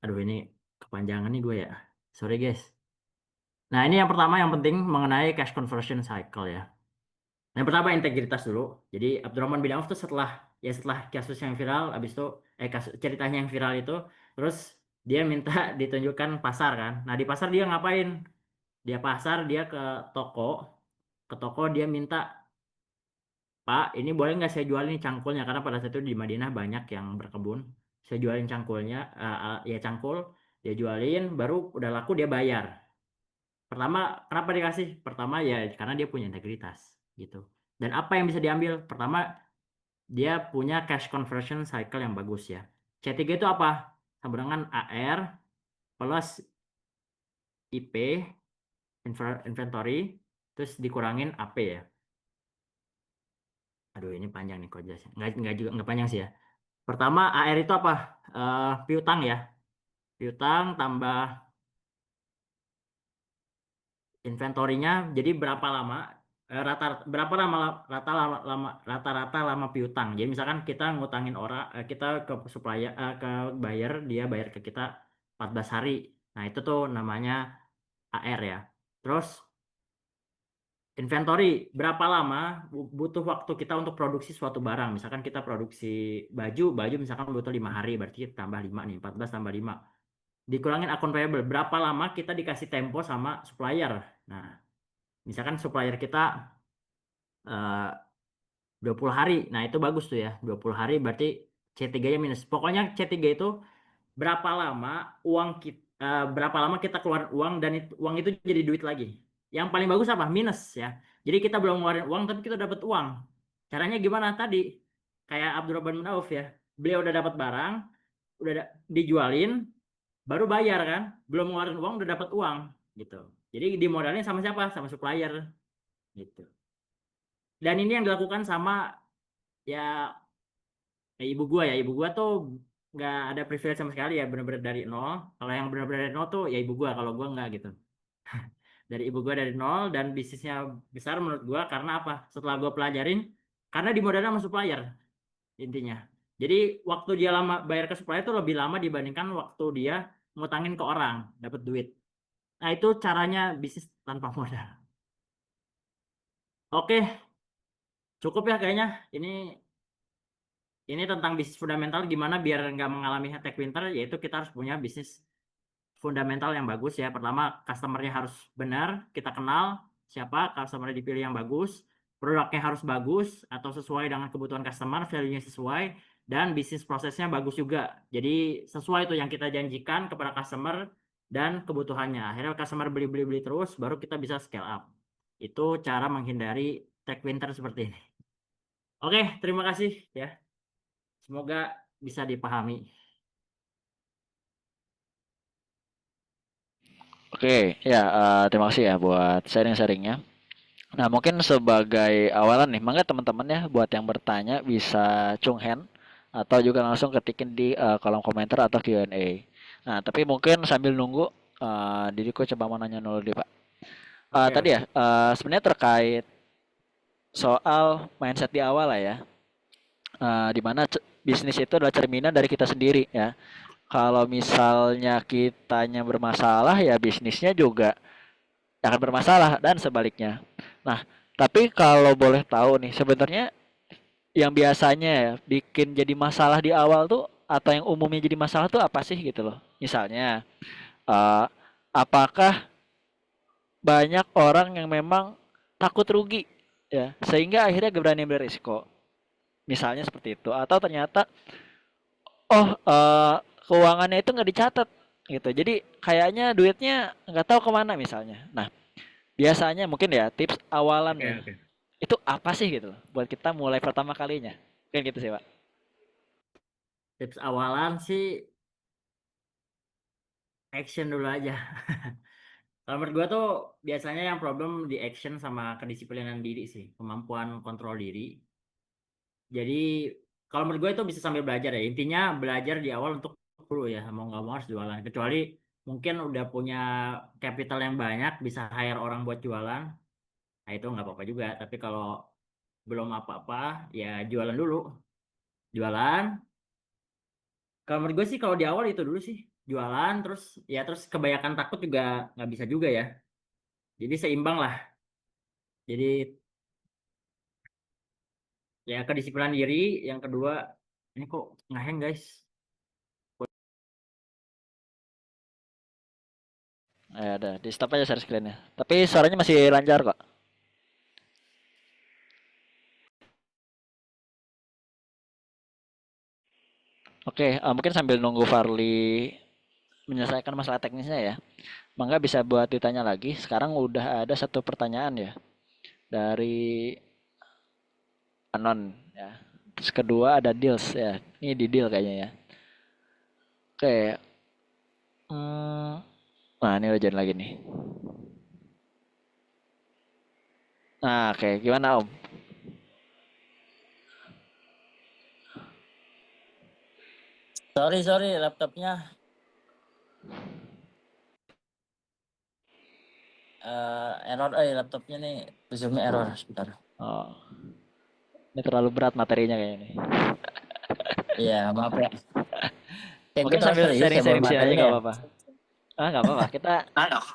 Aduh ini kepanjangan nih gue ya. Sorry guys. Nah, ini yang pertama yang penting mengenai cash conversion cycle ya. Yang pertama integritas dulu. Jadi Abdurrahman bin Auf tuh setelah kasus yang viral, habis itu ceritanya yang viral itu, terus dia minta ditunjukkan pasar kan. Nah di pasar dia ngapain? Dia ke toko dia minta, Pak, ini boleh nggak saya jualin cangkulnya? Karena pada saat itu di Madinah banyak yang berkebun. Saya jualin cangkulnya, ya cangkul, dia jualin, baru udah laku dia bayar. Pertama, kenapa dikasih? Pertama ya karena dia punya integritas gitu. Dan apa yang bisa diambil? Pertama, dia punya cash conversion cycle yang bagus ya. C3 itu apa? Sama dengan AR plus IP inventory terus dikurangin AP ya. Aduh ini panjang nih kok jelasnya. Nggak juga nggak panjang sih ya. Pertama AR itu apa? Piutang ya. Piutang tambah inventorinya. Jadi berapa lama berapa lama rata-rata lama piutang. Jadi misalkan kita ngutangin orang kita ke supplier ke buyer dia bayar ke kita 14 hari. Nah, itu tuh namanya AR ya. Terus inventory berapa lama butuh waktu kita untuk produksi suatu barang. Misalkan kita produksi baju misalkan butuh 5 hari berarti tambah 5 nih, 14 tambah 5. Dikurangin akun payable berapa lama kita dikasih tempo sama supplier. Nah, Misalkan supplier kita 20 hari. Nah, itu bagus tuh ya. 20 hari berarti C3-nya minus. Pokoknya C3 itu berapa lama berapa lama kita keluar uang dan uang itu jadi duit lagi. Yang paling bagus apa? Minus ya. Jadi kita belum ngeluarin uang tapi kita dapat uang. Caranya gimana tadi? Kayak Abdurrahman bin Auf ya. Beliau udah dapat barang, udah dijualin, baru bayar kan. Belum ngeluarin uang udah dapat uang gitu. Jadi dimodalin sama siapa? Sama supplier gitu. Dan ini yang dilakukan sama ya ibu gua ya. Ibu gua tuh nggak ada privilege sama sekali ya, benar-benar dari nol. Kalau yang benar-benar dari nol tuh ya ibu gua, kalau gua nggak gitu. Dari ibu gua dari nol dan bisnisnya besar menurut gua karena apa? Setelah gua pelajarin, karena dimodalin sama supplier intinya. Jadi waktu dia lama bayar ke supplier itu lebih lama dibandingkan waktu dia ngutangin ke orang dapat duit. Nah, itu caranya bisnis tanpa modal. Oke, cukup ya kayaknya. Ini tentang bisnis fundamental gimana biar nggak mengalami tech winter, yaitu kita harus punya bisnis fundamental yang bagus ya. Pertama, customernya harus benar, kita kenal siapa customer dipilih yang bagus, produknya harus bagus atau sesuai dengan kebutuhan customer, value-nya sesuai, dan bisnis prosesnya bagus juga. Jadi sesuai itu yang kita janjikan kepada customer dan kebutuhannya. Akhirnya customer beli terus, baru kita bisa scale up. Itu cara menghindari tech winter seperti ini. Oke, terima kasih ya. Semoga bisa dipahami. Oke, ya terima kasih ya buat sharing-sharingnya. Nah, mungkin sebagai awalan nih, mangga teman-teman ya buat yang bertanya bisa cung hand atau juga langsung ketikin di kolom komentar atau Q&A. Nah, tapi mungkin sambil nunggu, diriku coba mau nanya dulu deh, Pak. Oke, Tadi ya, sebenarnya terkait soal mindset di awal lah ya, di mana bisnis itu adalah cerminan dari kita sendiri ya. Kalau misalnya kitanya bermasalah ya bisnisnya juga akan bermasalah dan sebaliknya. Nah, tapi kalau boleh tahu nih, sebenarnya yang biasanya ya bikin jadi masalah di awal tuh atau yang umumnya jadi masalah tuh apa sih gitu loh. Misalnya, eh, apakah banyak orang yang memang takut rugi ya, sehingga akhirnya gak berani berisiko. Misalnya seperti itu. Atau ternyata oh keuangannya itu nggak dicatat gitu. Jadi kayaknya duitnya nggak tahu kemana misalnya. Nah, biasanya mungkin ya tips awalan nih oke. itu apa sih gitu loh buat kita mulai pertama kalinya. Kan gitu sih, Pak. Tips awalan sih action dulu aja. Kalau menurut gue tuh biasanya yang problem di action sama kedisiplinan diri sih, kemampuan kontrol diri. Jadi kalau menurut gue itu bisa sambil belajar ya. Intinya belajar di awal untuk dulu ya, mau nggak mau harus jualan. Kecuali mungkin udah punya capital yang banyak, bisa hire orang buat jualan. Nah itu nggak apa-apa juga. Tapi kalau belum apa-apa, ya jualan dulu. Jualan. Kalau menurut gue sih kalau di awal itu dulu sih jualan terus kebanyakan takut juga nggak bisa juga ya. Jadi seimbang lah. Jadi ya kedisiplinan diri, yang kedua ini kok ngeheng guys. Ya ada, di stop aja share screen-nya. Tapi suaranya masih lancar kok. Oke, mungkin sambil nunggu Farli menyelesaikan masalah teknisnya ya. Mangga bisa buat ditanya lagi. Sekarang udah ada satu pertanyaan ya dari Anon ya. Terus kedua ada Deals ya. Ini di Deal kayaknya ya. Oke. Nah, ini udah jadi lagi nih. Nah, oke. Gimana Om? Sorry laptopnya error, laptopnya nih zoomnya error sebentar. Oh, ini terlalu berat materinya kayaknya nih. Iya maaf ya. Mungkin sambil sharing-sharing sini aja nggak apa-apa. Ah, nggak apa-apa. Kita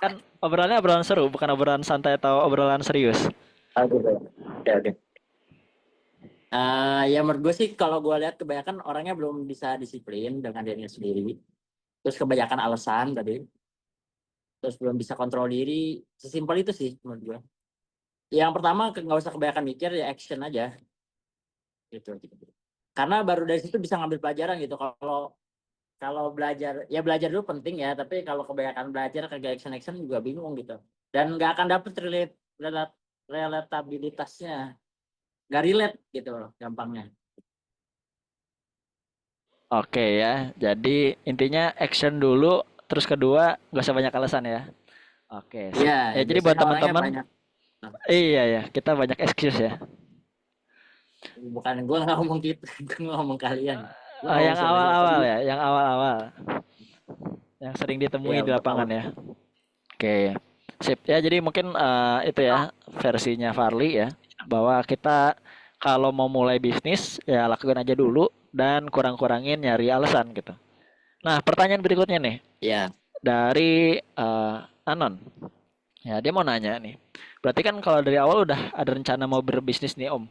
kan obrolannya obrolan seru, bukan obrolan santai atau obrolan serius. Oke. Ya menurut gue sih kalau gue lihat kebanyakan orangnya belum bisa disiplin dengan dirinya sendiri. Terus kebanyakan alasan tadi. Terus belum bisa kontrol diri. Sesimpel itu sih menurut gue. Yang pertama nggak usah kebanyakan mikir, ya action aja gitu. Karena baru dari situ bisa ngambil pelajaran gitu. Kalau belajar dulu penting ya, tapi kalau kebanyakan belajar kagak action juga bingung gitu. Dan nggak akan dapet relatabilitasnya, nggak relate gitu loh gampangnya. Oke ya. Jadi intinya action dulu, terus kedua nggak usah banyak alasan ya. Oke, sip. Iya, Ya jadi buat biasanya orangnya teman-teman, banyak. iya ya, kita banyak excuse ya. Bukan gue nggak ngomong gitu, gue ngomong kalian. Gue ngomong Yang sebenarnya awal-awal tadi. ya, yang awal-awal, yang sering ditemui Ya di untuk lapangan awal. ya. Oke, sip ya. Jadi mungkin itu ya versinya Farli ya, bahwa kita kalau mau mulai bisnis ya lakukan aja dulu dan kurang-kurangin nyari alasan gitu. Nah, pertanyaan berikutnya nih Ya, dari Anon. Ya, dia mau nanya nih. Berarti kan kalau dari awal udah ada rencana mau berbisnis nih Om.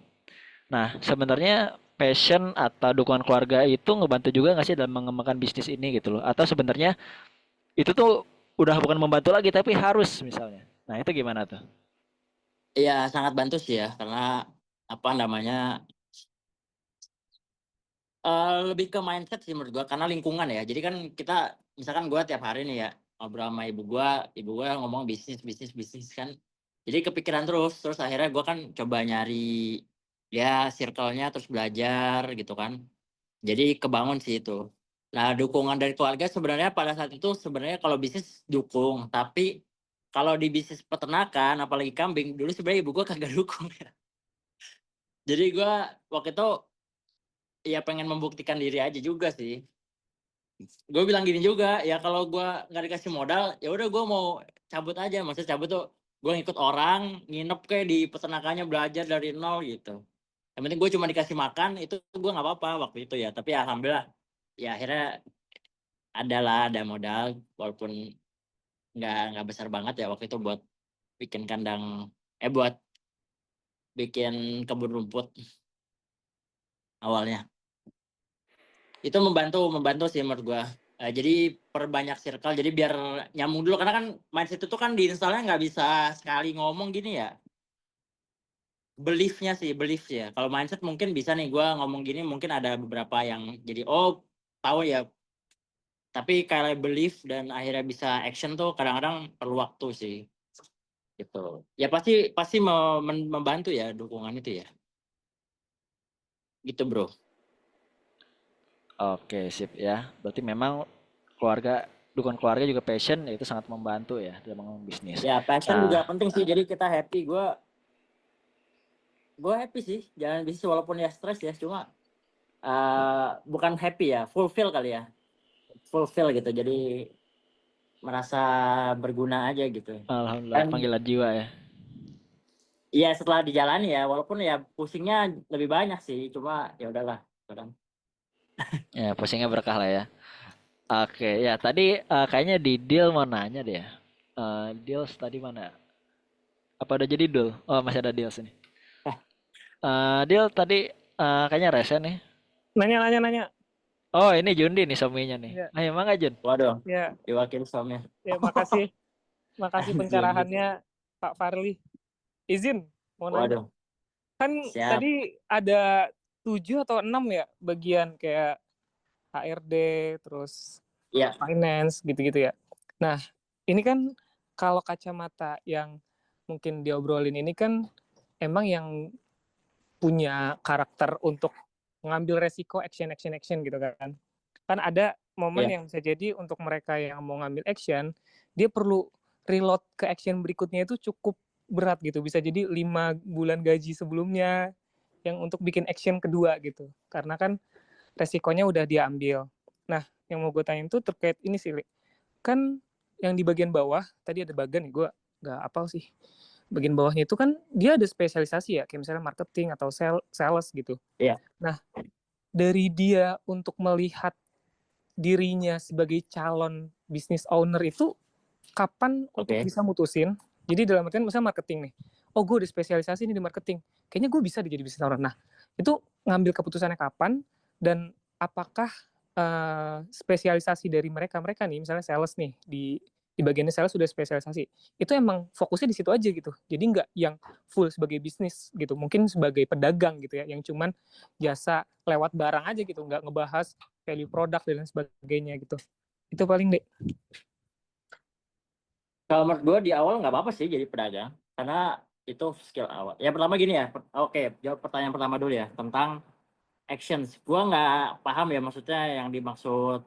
Nah, sebenarnya passion atau dukungan keluarga itu ngebantu juga nggak sih dalam mengembangkan bisnis ini gitu loh? Atau sebenarnya itu tuh udah bukan membantu lagi tapi harus misalnya. Nah, itu gimana tuh? ya sangat bantu sih ya, karena apa namanya lebih ke mindset sih menurut gua, karena lingkungan ya. Jadi kan kita, misalkan gua tiap hari nih ya ngobrol sama ibu gua ngomong bisnis bisnis bisnis kan. Jadi kepikiran terus akhirnya gua kan coba nyari ya circle-nya, terus belajar gitu kan. Jadi kebangun sih itu. Nah, dukungan dari keluarga sebenarnya pada saat itu sebenarnya kalau bisnis dukung, tapi kalau di bisnis peternakan apalagi kambing dulu sebenarnya ibu gua kagak dukung ya. Jadi gua waktu itu ya pengen membuktikan diri aja juga sih. Gue bilang gini juga, ya kalau gue nggak dikasih modal, ya udah gue mau cabut aja. Maksudnya cabut tuh gue ngikut orang, nginep kayak di peternakannya, belajar dari nol gitu. Yang penting gue cuma dikasih makan, itu gue nggak apa-apa waktu itu ya. Tapi alhamdulillah, ya akhirnya ada modal, walaupun nggak besar banget ya waktu itu buat bikin buat bikin kebun rumput awalnya. Itu membantu sih menurut gua. Jadi perbanyak circle, jadi biar nyambung dulu, karena kan mindset itu kan diinstalnya nggak bisa sekali ngomong gini ya. Belief ya. Kalau mindset mungkin bisa nih gua ngomong gini, mungkin ada beberapa yang jadi oh tahu ya. Tapi kalau belief dan akhirnya bisa action tuh kadang-kadang perlu waktu sih. Gitu. Ya pasti membantu ya dukungan itu ya. Gitu bro. Oke, sip ya. Berarti memang keluarga dukungan keluarga juga passion ya, itu sangat membantu ya dalam membangun bisnis. Ya passion juga penting sih. Jadi kita happy. Gue happy sih jalan bisnis walaupun ya stres ya, cuma bukan happy ya, fulfill kali ya, fulfill gitu, jadi merasa berguna aja gitu. Alhamdulillah, Dan panggilan jiwa ya. ya setelah dijalani ya, walaupun ya pusingnya lebih banyak sih, cuma ya udahlah kadang. Ya, pusingnya berkah lah ya. Oke, ya tadi kayaknya di deal mau nanya deh ya. Deals tadi mana? Apa udah jadi deal? Oh, masih ada deals ini. Deal tadi kayaknya resen nih. Nanya. Oh, ini Jundi nih suaminya nih. Ya, Ayo, Mangga Jun. Waduh, ya, diwakil suaminya. ya, makasih Anjir. pencerahannya Pak Farli. Izin mau nanya. Waduh, Kan siap. tadi ada 7 atau 6 ya bagian kayak HRD, terus Iya. finance gitu-gitu ya. Nah, ini kan kalau kacamata yang mungkin diobrolin ini kan emang yang punya karakter untuk ngambil resiko action gitu kan. Kan ada momen Iya. yang bisa jadi untuk mereka yang mau ngambil action, dia perlu reload ke action berikutnya itu cukup berat gitu. Bisa jadi 5 bulan gaji sebelumnya yang untuk bikin action kedua gitu. Karena kan resikonya udah dia ambil. Nah, yang mau gue tanya itu terkait ini sih, Li. Kan yang di bagian bawah, tadi ada bagian nih, gue nggak apal sih. Bagian bawahnya itu kan dia ada spesialisasi ya, kayak misalnya marketing atau sales gitu. Iya. Nah, dari dia untuk melihat dirinya sebagai calon business owner itu kapan untuk bisa mutusin? Jadi dalam artian misalnya marketing nih, oh gue udah spesialisasi nih di marketing, kayaknya gue bisa jadi business owner. Nah, itu ngambil keputusannya kapan dan apakah spesialisasi dari mereka nih, misalnya sales nih di di bagiannya sales sudah spesialisasi. Itu emang fokusnya di situ aja gitu. Jadi nggak yang full sebagai bisnis gitu. Mungkin sebagai pedagang gitu ya, yang cuman jasa lewat barang aja gitu, nggak ngebahas value product dan lain sebagainya gitu. Itu paling deh. Kalau menurut gue di awal nggak apa-apa sih jadi pedagang, karena itu skill awal. Ya pertama gini ya, oke, jawab pertanyaan pertama dulu ya, tentang actions. Gue nggak paham ya maksudnya yang dimaksud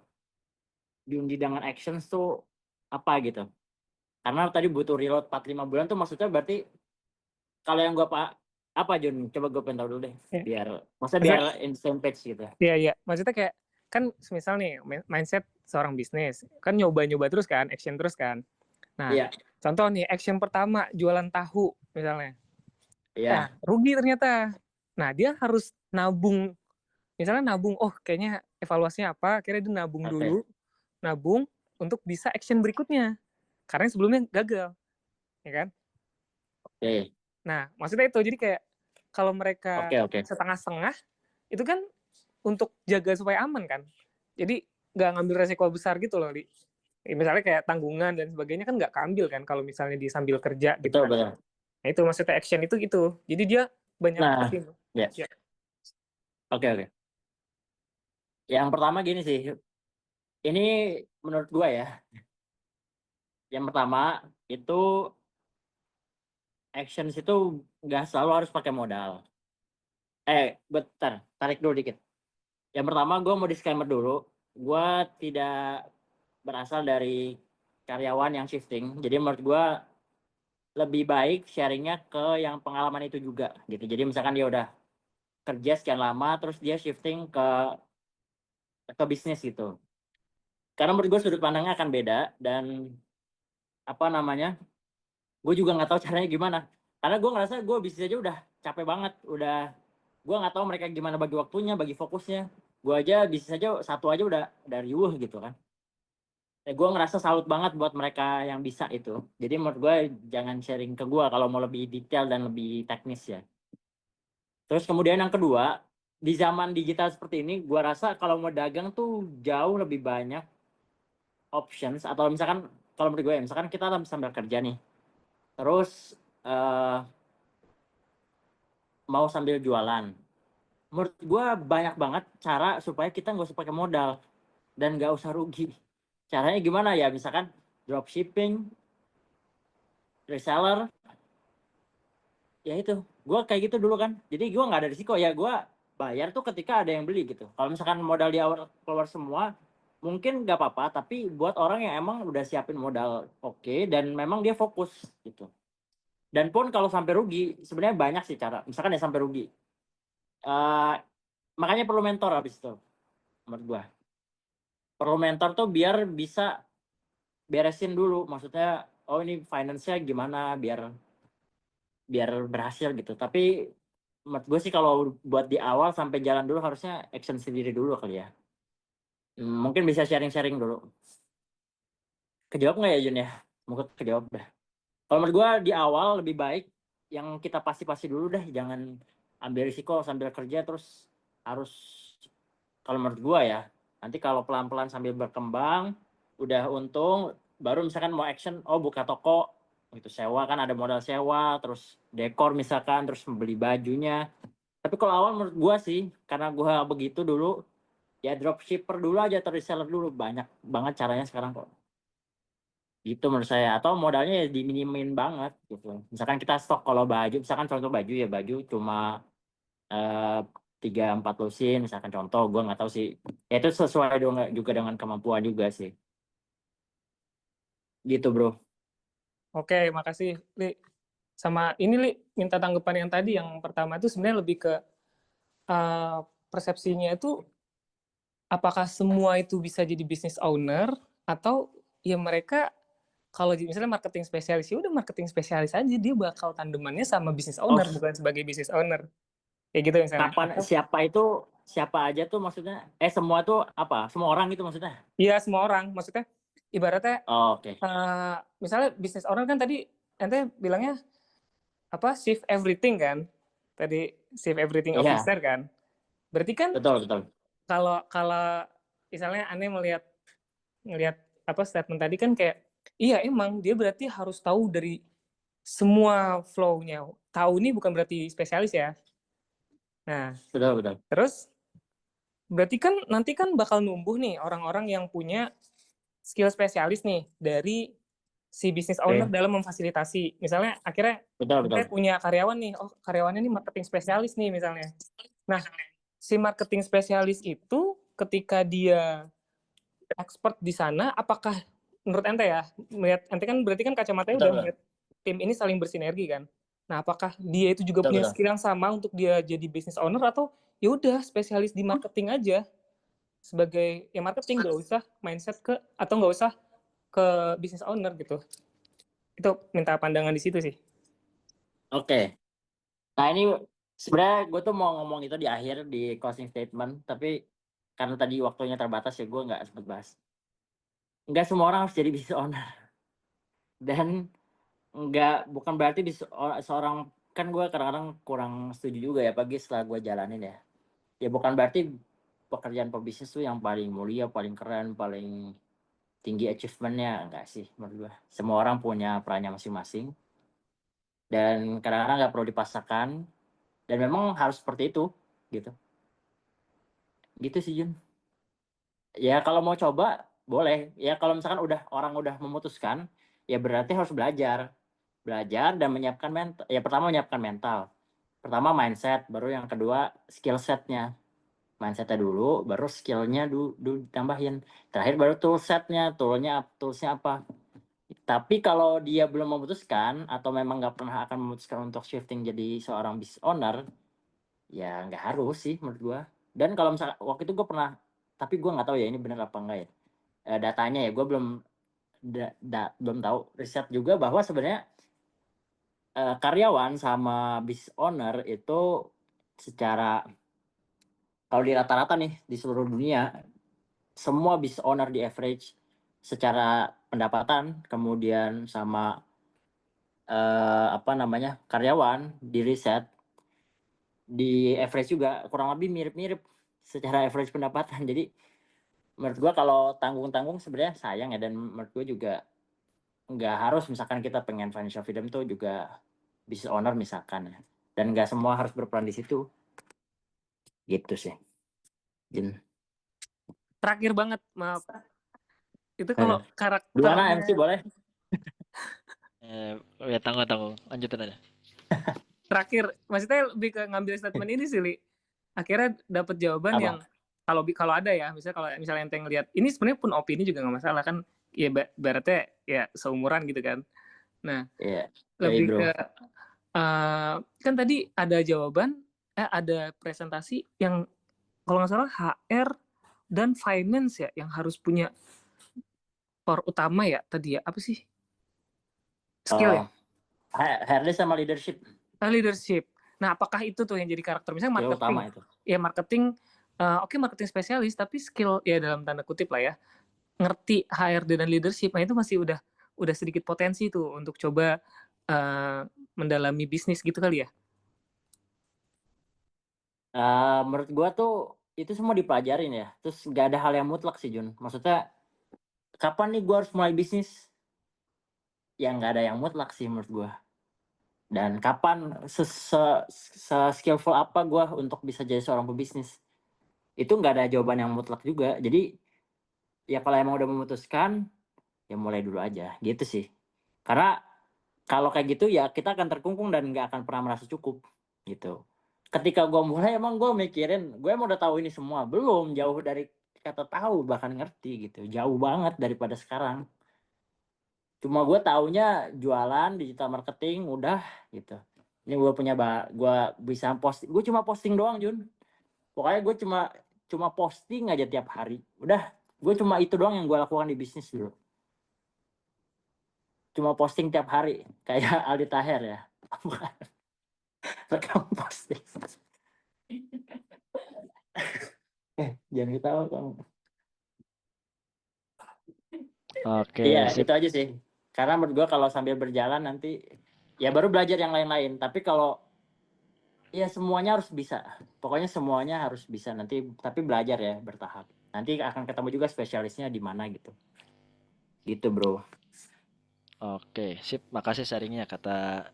diundi dengan actions tuh apa gitu. Karena tadi butuh reload 4-5 bulan tuh maksudnya berarti kalau yang gue apa Jun? Coba gue pengen tahu dulu deh, Ya. maksudnya biar in the same page gitu. Iya, maksudnya kayak kan misal nih mindset seorang bisnis kan nyoba-nyoba terus kan, action terus kan. Nah, Iya, contoh nih action pertama jualan tahu misalnya. iya, Rugi ternyata. Nah, dia harus nabung. Misalnya nabung, oh kayaknya evaluasinya apa, akhirnya dia nabung oke, dulu. Nabung untuk bisa action berikutnya. Karena yang sebelumnya gagal. Ya kan? oke, Nah, maksudnya itu. Jadi kayak kalau mereka oke. setengah-setengah, itu kan untuk jaga supaya aman kan. Jadi nggak ngambil resiko besar gitu loh, Li. Misalnya kayak tanggungan dan sebagainya kan nggak keambil kan kalau misalnya di sambil kerja gitu Betul, kan. betul. Nah, itu maksudnya action itu gitu. Jadi dia banyak Nah, pertimbangan. ya, Ya. oke. Yang pertama gini sih, ini menurut gue ya, yang pertama itu actions itu nggak selalu harus pakai modal. Bentar, tarik dulu dikit. Yang pertama gue mau disclaimer dulu, gue tidak berasal dari karyawan yang shifting. Jadi menurut gue lebih baik sharingnya ke yang pengalaman itu juga gitu. Jadi misalkan dia udah kerja sekian lama, terus dia shifting ke bisnis gitu. Karena menurut gue sudut pandangnya akan beda, dan apa namanya, gue juga nggak tahu caranya gimana. Karena gue ngerasa gue bisnis aja udah capek banget, gue nggak tahu mereka gimana bagi waktunya, bagi fokusnya. Gue aja bisnis aja satu aja udah riuh gitu kan. Gue ngerasa salut banget buat mereka yang bisa itu. Jadi menurut gue jangan sharing ke gue kalau mau lebih detail dan lebih teknis ya. Terus kemudian yang kedua, di zaman digital seperti ini, gue rasa kalau mau dagang tuh jauh lebih banyak options. Atau misalkan kalau menurut gue ya, misalkan kita sambil kerja nih, terus mau sambil jualan. Menurut gue banyak banget cara supaya kita nggak usah pakai modal dan nggak usah rugi. Caranya gimana ya? Misalkan dropshipping, reseller, ya itu. Gue kayak gitu dulu kan. Jadi gue nggak ada risiko ya. Gue bayar tuh ketika ada yang beli gitu. Kalau misalkan modal di awal keluar semua, mungkin nggak apa-apa. Tapi buat orang yang emang udah siapin modal oke, dan memang dia fokus gitu. Dan pun kalau sampai rugi, sebenarnya banyak sih cara. Misalkan ya sampai rugi. Makanya perlu mentor habis itu, menurut gue. Perlu mentor tuh biar bisa beresin dulu, maksudnya oh ini finance-nya gimana biar berhasil gitu. Tapi menurut gue sih kalau buat di awal sampai jalan dulu harusnya action sendiri dulu kali ya. Mungkin bisa sharing-sharing dulu. Kejawab nggak ya Jun ya? Mungkin kejawab dah. Kalau menurut gue di awal lebih baik yang kita pasti dulu deh, jangan ambil risiko sambil kerja terus harus. Kalau menurut gue ya, nanti kalau pelan-pelan sambil berkembang, udah untung, baru misalkan mau action, oh buka toko, itu sewa kan ada modal sewa, terus dekor misalkan, terus beli bajunya. Tapi kalau awal menurut gue sih, karena gue begitu dulu, ya dropshipper dulu aja atau reseller dulu, banyak banget caranya sekarang kok. Gitu menurut saya. Atau modalnya ya diminimin banget gitu. Misalkan kita stok kalau baju, misalkan contoh baju ya baju cuma 3-4 lusin misalkan contoh, gue nggak tahu sih ya, itu sesuai juga dengan kemampuan juga sih gitu bro. Oke, makasih, Li. Sama ini, Li, minta tanggapan yang tadi, yang pertama itu sebenarnya lebih ke persepsinya itu, apakah semua itu bisa jadi business owner, atau ya mereka, kalau misalnya marketing spesialis, ya udah marketing spesialis aja, dia bakal tandemannya sama business owner, bukan sebagai business owner. Kayak gitu misalnya. Kapan siapa aja tuh maksudnya, semua tuh apa, semua orang gitu maksudnya? Iya, semua orang. Maksudnya, ibaratnya, Oke. misalnya business owner kan tadi, ente bilangnya, shift everything kan? Tadi, shift everything Iya, officer kan? Berarti kan, betul kalau misalnya aneh ngelihat statement tadi kan kayak Iya, emang dia berarti harus tahu dari semua flow-nya. Tahu ini bukan berarti spesialis ya. Nah, Betul. terus berarti kan nanti kan bakal numbuh nih orang-orang yang punya skill spesialis nih dari si business owner Oke, dalam memfasilitasi. Misalnya akhirnya betul. kita punya karyawan nih, oh karyawannya nih marketing spesialis nih misalnya. Nah, si marketing spesialis itu ketika dia expert di sana, apakah menurut ente ya, melihat ente kan berarti kan kacamatanya udah Betul. melihat tim ini saling bersinergi kan. Nah, apakah dia itu juga punya Betul. skill yang sama untuk dia jadi business owner atau ya udah spesialis di marketing aja sebagai ya marketing, nggak usah mindset ke atau nggak usah ke business owner gitu. Itu minta pandangan di situ sih. Oke. Nah, ini sebenarnya gue tuh mau ngomong itu di akhir di closing statement, tapi karena tadi waktunya terbatas ya gue nggak sempet bahas. Nggak semua orang harus jadi business owner. Dan bukan berarti seorang, kan gue kadang-kadang kurang setuju juga ya pagi setelah gue jalanin ya. Ya bukan berarti pekerjaan pebisnis tuh yang paling mulia, paling keren, paling tinggi achievementnya, enggak sih menurut gue. Semua orang punya perannya masing-masing dan kadang-kadang nggak perlu dipaksakan dan memang harus seperti itu gitu sih Jun. Ya kalau mau coba boleh ya, kalau misalkan orang udah memutuskan ya berarti harus belajar dan menyiapkan mental. Ya pertama menyiapkan mental, pertama mindset, baru yang kedua skill setnya. Mindsetnya dulu baru skillnya ditambahin, terakhir baru toolsnya apa. Tapi kalau dia belum memutuskan atau memang nggak pernah akan memutuskan untuk shifting jadi seorang business owner, ya nggak harus sih menurut gua. Dan kalau misalnya waktu itu gue pernah, tapi gue nggak tahu ya ini benar apa enggak ya. Datanya ya gue belum tahu, riset juga bahwa sebenarnya karyawan sama business owner itu secara, kalau di rata-rata nih di seluruh dunia, semua business owner di average secara pendapatan, kemudian sama karyawan di riset di average juga kurang lebih mirip-mirip secara average pendapatan. Jadi menurut gua kalau tanggung-tanggung sebenarnya sayang ya, dan menurut gua juga nggak harus, misalkan kita pengen financial freedom tuh juga business owner misalkan ya, dan nggak semua harus berperan di situ gitu sih Jin. Terakhir banget, maaf. Itu kalau Dua karakternya MC boleh. Ya tanggung lanjutin aja. terakhir, maksudnya lebih ke ngambil statement ini sih, Li. Akhirnya dapat jawaban Apa? yang kalau ada ya, misalnya ente ngelihat ini sebenarnya pun opini juga nggak masalah kan, ya baratnya ya seumuran gitu kan. Nah, Iya. lebih Bro. ke kan tadi ada jawaban, ada presentasi yang kalau nggak salah HR dan finance ya yang harus punya core utama ya tadi ya, apa sih? Skill ya? HRD sama leadership. Leadership. Nah, apakah itu tuh yang jadi karakter? Misalnya Skill marketing. utama itu. Ya marketing, oke marketing spesialis, tapi skill ya dalam tanda kutip lah ya, ngerti HRD dan leadership, nah itu masih udah sedikit potensi tuh untuk coba mendalami bisnis gitu kali ya. Menurut gua tuh itu semua dipelajarin ya. Terus nggak ada hal yang mutlak sih Jun. Maksudnya kapan nih gua harus mulai bisnis? Ya nggak ada yang mutlak sih menurut gua. Dan kapan skillful apa gua untuk bisa jadi seorang pebisnis? Itu nggak ada jawaban yang mutlak juga. Jadi ya kalau emang udah memutuskan ya mulai dulu aja gitu sih. Karena kalau kayak gitu ya kita akan terkungkung dan nggak akan pernah merasa cukup gitu. Ketika gue mulai emang gue mikirin gue emang udah tahu ini semua, belum, jauh dari kata tahu, bahkan ngerti gitu, jauh banget daripada sekarang. Cuma gue taunya jualan digital marketing udah gitu. Ini gue gue bisa posting, gue cuma posting doang Jun. Pokoknya gue cuma posting aja tiap hari. Udah, gue cuma itu doang yang gue lakukan di bisnis dulu. Cuma posting tiap hari kayak Aldi Taher ya. Rekam posting. Jangan ketawa kamu. Oke, Iya, sip. itu aja sih. Karena menurut gue kalau sambil berjalan nanti ya baru belajar yang lain-lain. Tapi kalau ya semuanya harus bisa. Pokoknya semuanya harus bisa nanti, tapi belajar ya bertahap. Nanti akan ketemu juga spesialisnya di mana gitu. Gitu, Bro. Oke, sip. Makasih sharingnya kata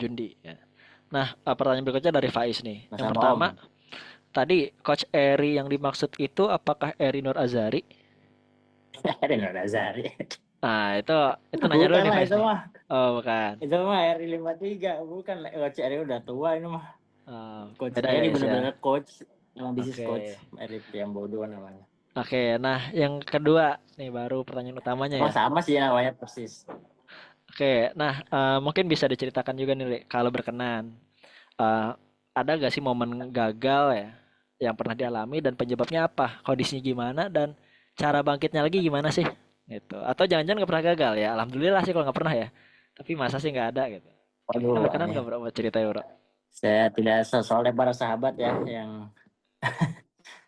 Jundi ya. Nah, pertanyaan berikutnya dari Faiz nih. Yang Sama pertama, Om. tadi Coach Eri yang dimaksud itu apakah Eri Nur Azari? Reno Nazari. Nah, itu nanya dulu Bukan nih lah Faiz itu nih. mah. Oh, bukan. Itu mah RI 53, bukan Coach Eri udah tua ini mah. Coach Beda ya, Eri Is, ya. bener-bener coach, emang bisnis Oke. coach, Eri Priambodo namanya. Oke, nah yang kedua nih baru pertanyaan utamanya Emang ya. sama sih namanya persis. Oke, nah mungkin bisa diceritakan juga nih, Li, kalau berkenan. Eh, ada gak sih momen gagal ya yang pernah dialami dan penyebabnya apa? Kondisinya gimana dan cara bangkitnya lagi gimana sih? Gitu. Atau jangan-jangan nggak pernah gagal ya? Alhamdulillah sih kalau nggak pernah ya. Tapi masa sih nggak ada gitu? Kira-kira Waduh, berkenan aneh. nggak bro buat cerita ya bro? Saya tidak sesoleh para sahabat ya yang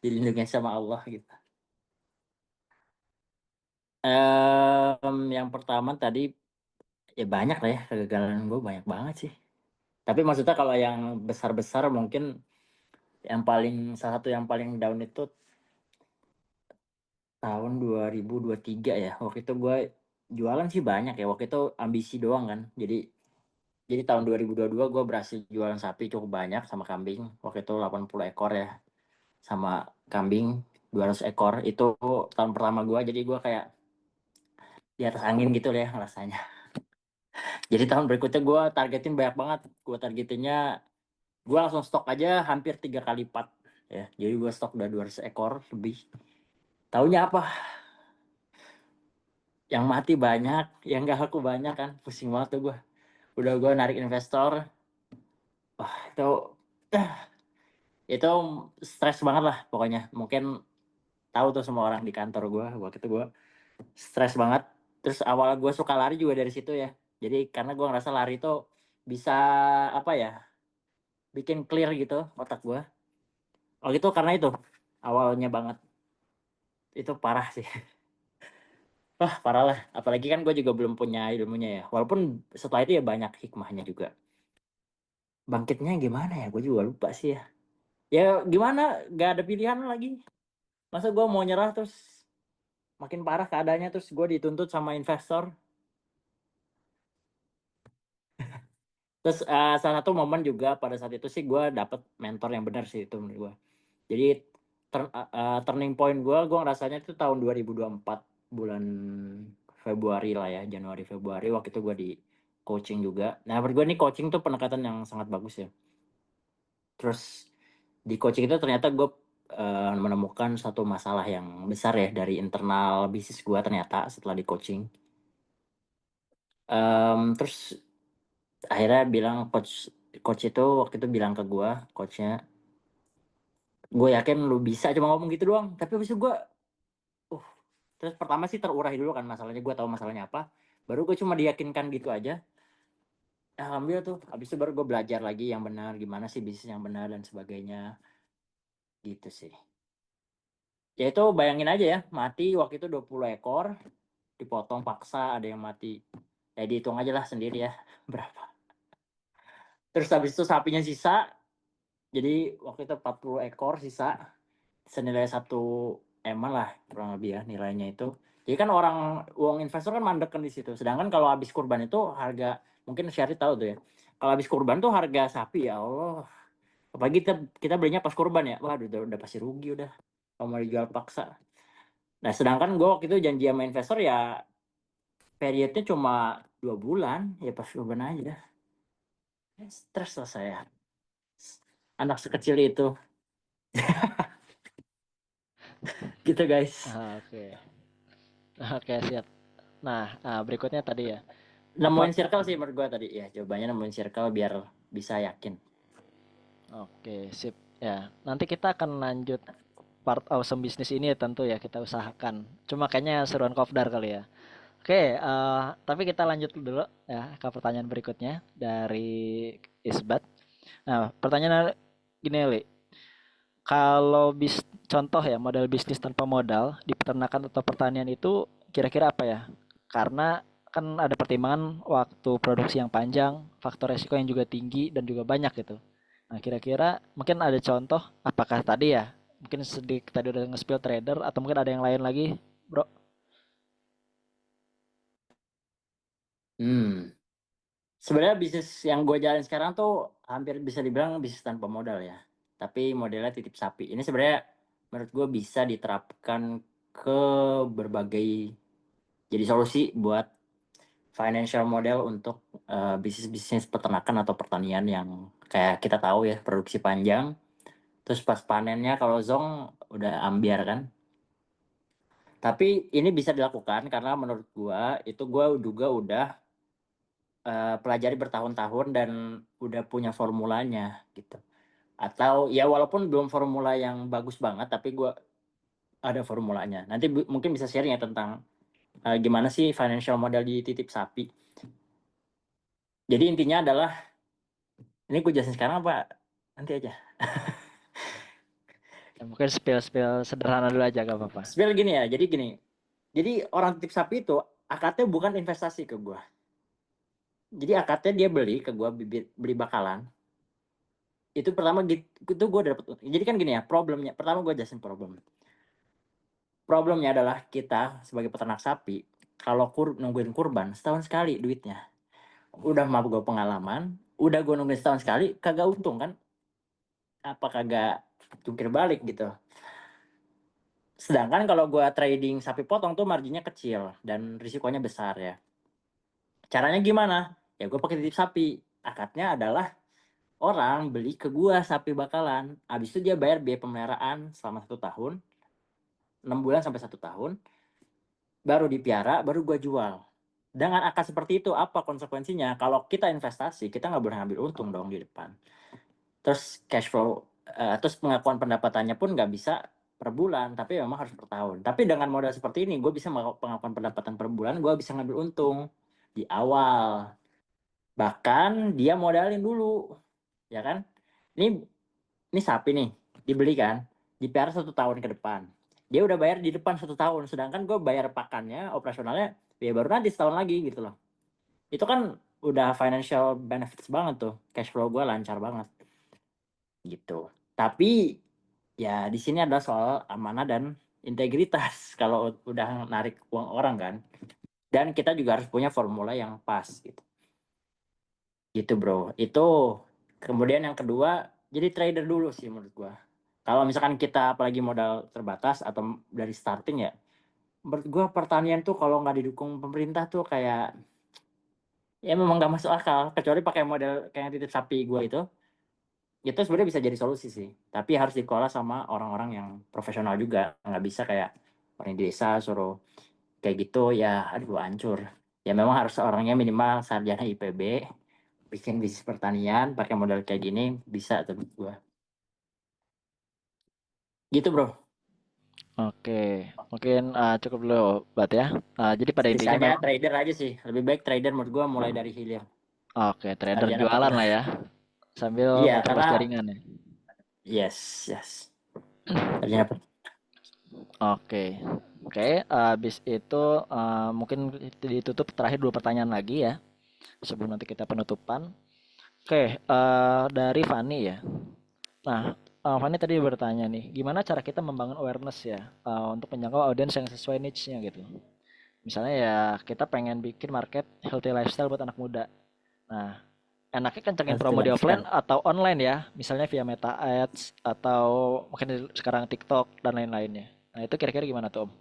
dilindungi sama Allah gitu. Yang pertama tadi ya banyak lah ya, kegagalan gue banyak banget sih. Tapi maksudnya kalau yang besar-besar mungkin yang paling salah satu yang paling down itu tahun 2023 ya. Waktu itu gue jualan sih banyak ya. Waktu itu ambisi doang kan. Jadi tahun 2022 gue berhasil jualan sapi cukup banyak sama kambing. Waktu itu 80 ekor ya. Sama kambing 200 ekor. Itu tahun pertama gue. Jadi gue kayak di atas angin gitu ya rasanya. Jadi tahun berikutnya gue targetin banyak banget. Gue targetinnya, gue langsung stok aja hampir 3 kali lipat. Ya, jadi gue stok udah 200 ekor lebih. Taunya apa? Yang mati banyak, yang gak laku banyak kan. Pusing banget tuh gue. Udah gue narik investor. Wah itu stres banget lah pokoknya. Mungkin tahu tuh semua orang di kantor gue. Waktu itu gue stres banget. Terus awal gue suka lari juga dari situ ya. Jadi karena gue ngerasa lari itu bisa apa ya, bikin clear gitu otak gue. Oh gitu, karena itu awalnya banget. Itu parah sih. Wah parah lah. Apalagi kan gue juga belum punya ilmunya ya. Walaupun setelah itu ya banyak hikmahnya juga. Bangkitnya gimana ya? Gue juga lupa sih ya. Ya gimana? Gak ada pilihan lagi. Masa gue mau nyerah terus makin parah keadaannya, terus gue dituntut sama investor. Terus salah satu momen juga pada saat itu sih gue dapet mentor yang benar sih itu menurut gue. Jadi turning point gue ngerasanya itu tahun 2024 bulan Februari lah ya, Januari Februari. Waktu itu gue di coaching juga. Nah menurut gue nih coaching tuh pendekatan yang sangat bagus ya. Terus di coaching itu ternyata gue menemukan satu masalah yang besar ya dari internal bisnis gue ternyata setelah di coaching. Terus akhirnya bilang coach itu waktu itu bilang ke gue, coachnya, gue yakin lu bisa, cuma ngomong gitu doang. Tapi abis itu gue terus pertama sih terurai dulu kan masalahnya, gue tahu masalahnya apa, baru gue cuma diyakinkan gitu aja. Alhamdulillah tuh abis itu baru gue belajar lagi yang benar, gimana sih bisnis yang benar dan sebagainya gitu sih. Ya itu bayangin aja ya, mati waktu itu 20 ekor, dipotong paksa, ada yang mati. Ya dihitung aja lah sendiri ya berapa. Terus habis itu sapinya sisa, jadi waktu itu 40 ekor sisa, senilai 1 M lah kurang lebih ya nilainya itu. Jadi kan uang investor kan mandek kan di situ. Sedangkan kalau habis kurban itu harga, mungkin Syari tahu tuh ya. Kalau habis kurban tuh harga sapi ya Allah. Apalagi kita belinya pas kurban ya. Wah udah pasti rugi udah. Kalau mau dijual paksa. Nah sedangkan gue waktu itu janji sama investor ya periodnya cuma 2 bulan. Ya pas kurban aja. Stres lah saya. Anak sekecil itu. Gitu guys. Oke. Oke, siap. Nah, berikutnya tadi ya. Nemuin circle sih menurut gue tadi ya. Jawabannya nemuin circle biar bisa yakin. Oke, sip. Ya, nanti kita akan lanjut part awesome bisnis ini ya tentu ya kita usahakan. Cuma kayaknya seruan kopdar kali ya. Oke, tapi kita lanjut dulu ya ke pertanyaan berikutnya dari Isbat. Nah, pertanyaan gini, Li. Kalau contoh ya model bisnis tanpa modal di peternakan atau pertanian itu kira-kira apa ya? Karena kan ada pertimbangan waktu produksi yang panjang, faktor resiko yang juga tinggi dan juga banyak gitu. Nah, kira-kira mungkin ada contoh apakah tadi ya? Mungkin sedikit tadi udah nge-spill trader atau mungkin ada yang lain lagi, Bro? Sebenarnya bisnis yang gue jalan sekarang tuh hampir bisa dibilang bisnis tanpa modal ya. Tapi modelnya titip sapi. Ini sebenarnya menurut gue bisa diterapkan ke berbagai, jadi solusi buat financial model untuk bisnis-bisnis peternakan atau pertanian yang kayak kita tahu ya, produksi panjang. Terus pas panennya kalau zong udah ambiar kan. Tapi ini bisa dilakukan karena menurut gue itu gue juga udah pelajari bertahun-tahun dan udah punya formulanya gitu. Atau ya walaupun belum formula yang bagus banget, tapi gue ada formulanya. Nanti mungkin bisa sharing ya tentang gimana sih financial model di titip sapi. Jadi intinya adalah, ini gue jelasin sekarang apa nanti aja? Ya, mungkin spill sederhana dulu aja, gak apa-apa. Spill gini ya, jadi gini. Jadi orang titip sapi itu akadnya bukan investasi ke gue. Jadi akadnya dia beli ke gue beli bakalan. Itu pertama gitu gue dapet. Jadi kan gini ya, problemnya. Pertama gue jelasin problemnya adalah kita sebagai peternak sapi, kalau nungguin kurban setahun sekali duitnya. Udah mah gue pengalaman, udah gue nungguin setahun sekali, kagak untung kan? Apa kagak jungkir balik gitu. Sedangkan kalau gue trading sapi potong tuh marginnya kecil dan risikonya besar ya. Caranya gimana? Ya gue pakai titip sapi. Akadnya adalah orang beli ke gue sapi bakalan. Habis itu dia bayar biaya pemeliharaan selama 1 tahun, 6 bulan sampai 1 tahun. Baru dipiara, baru gue jual. Dengan akad seperti itu, apa konsekuensinya? Kalau kita investasi, kita nggak boleh ngambil untung dong di depan. Terus cash flow, terus pengakuan pendapatannya pun nggak bisa per bulan, tapi memang harus per tahun. Tapi dengan modal seperti ini, gue bisa pengakuan pendapatan per bulan, gue bisa ngambil untung di awal. Bahkan dia modalin dulu, ya kan? Ini sapi nih, dibeli kan, dipiara 1 tahun ke depan. Dia udah bayar di depan 1 tahun, sedangkan gue bayar pakannya, operasionalnya, ya baru nanti setahun lagi gitu loh. Itu kan udah financial benefits banget tuh, cash flow gue lancar banget gitu. Tapi ya di sini adalah soal amanah dan integritas kalau udah narik uang orang kan. Dan kita juga harus punya formula yang pas gitu. Gitu bro. Itu kemudian yang kedua, jadi trader dulu sih menurut gua. Kalau misalkan kita apalagi modal terbatas atau dari starting ya, menurut gua pertanian tuh kalau nggak didukung pemerintah tuh kayak ya memang nggak masuk akal. Kecuali pakai model kayak titip sapi gua itu sebenarnya bisa jadi solusi sih. Tapi harus dikelola sama orang-orang yang profesional juga. Nggak bisa kayak orang di desa suruh kayak gitu ya, aduh hancur. Ya memang harus orangnya minimal sarjana IPB, bikin bisnis pertanian pakai modal kayak gini bisa tuh gua. Gitu bro. Oke, mungkin cukup dulu Bat ya. Jadi pada intinya Sisanya memang trader aja sih. Lebih baik trader menurut gua mulai dari hilir. oke, trader Sarjana jualan lah peternak. ya, sambil Iya, memperluas karena jaringan ya. yes. Sarjana peternak. Oke, habis itu mungkin ditutup terakhir 2 pertanyaan lagi ya, sebelum nanti kita penutupan. Oke, dari Fani ya. Nah, Fani tadi bertanya nih, gimana cara kita membangun awareness ya, untuk menjangkau audiens yang sesuai niche-nya gitu. Misalnya ya kita pengen bikin market healthy lifestyle buat anak muda. Nah, enaknya kencengin promo di offline atau online ya, misalnya via Meta Ads atau mungkin sekarang TikTok dan lain-lainnya. Nah, itu kira-kira gimana tuh Om?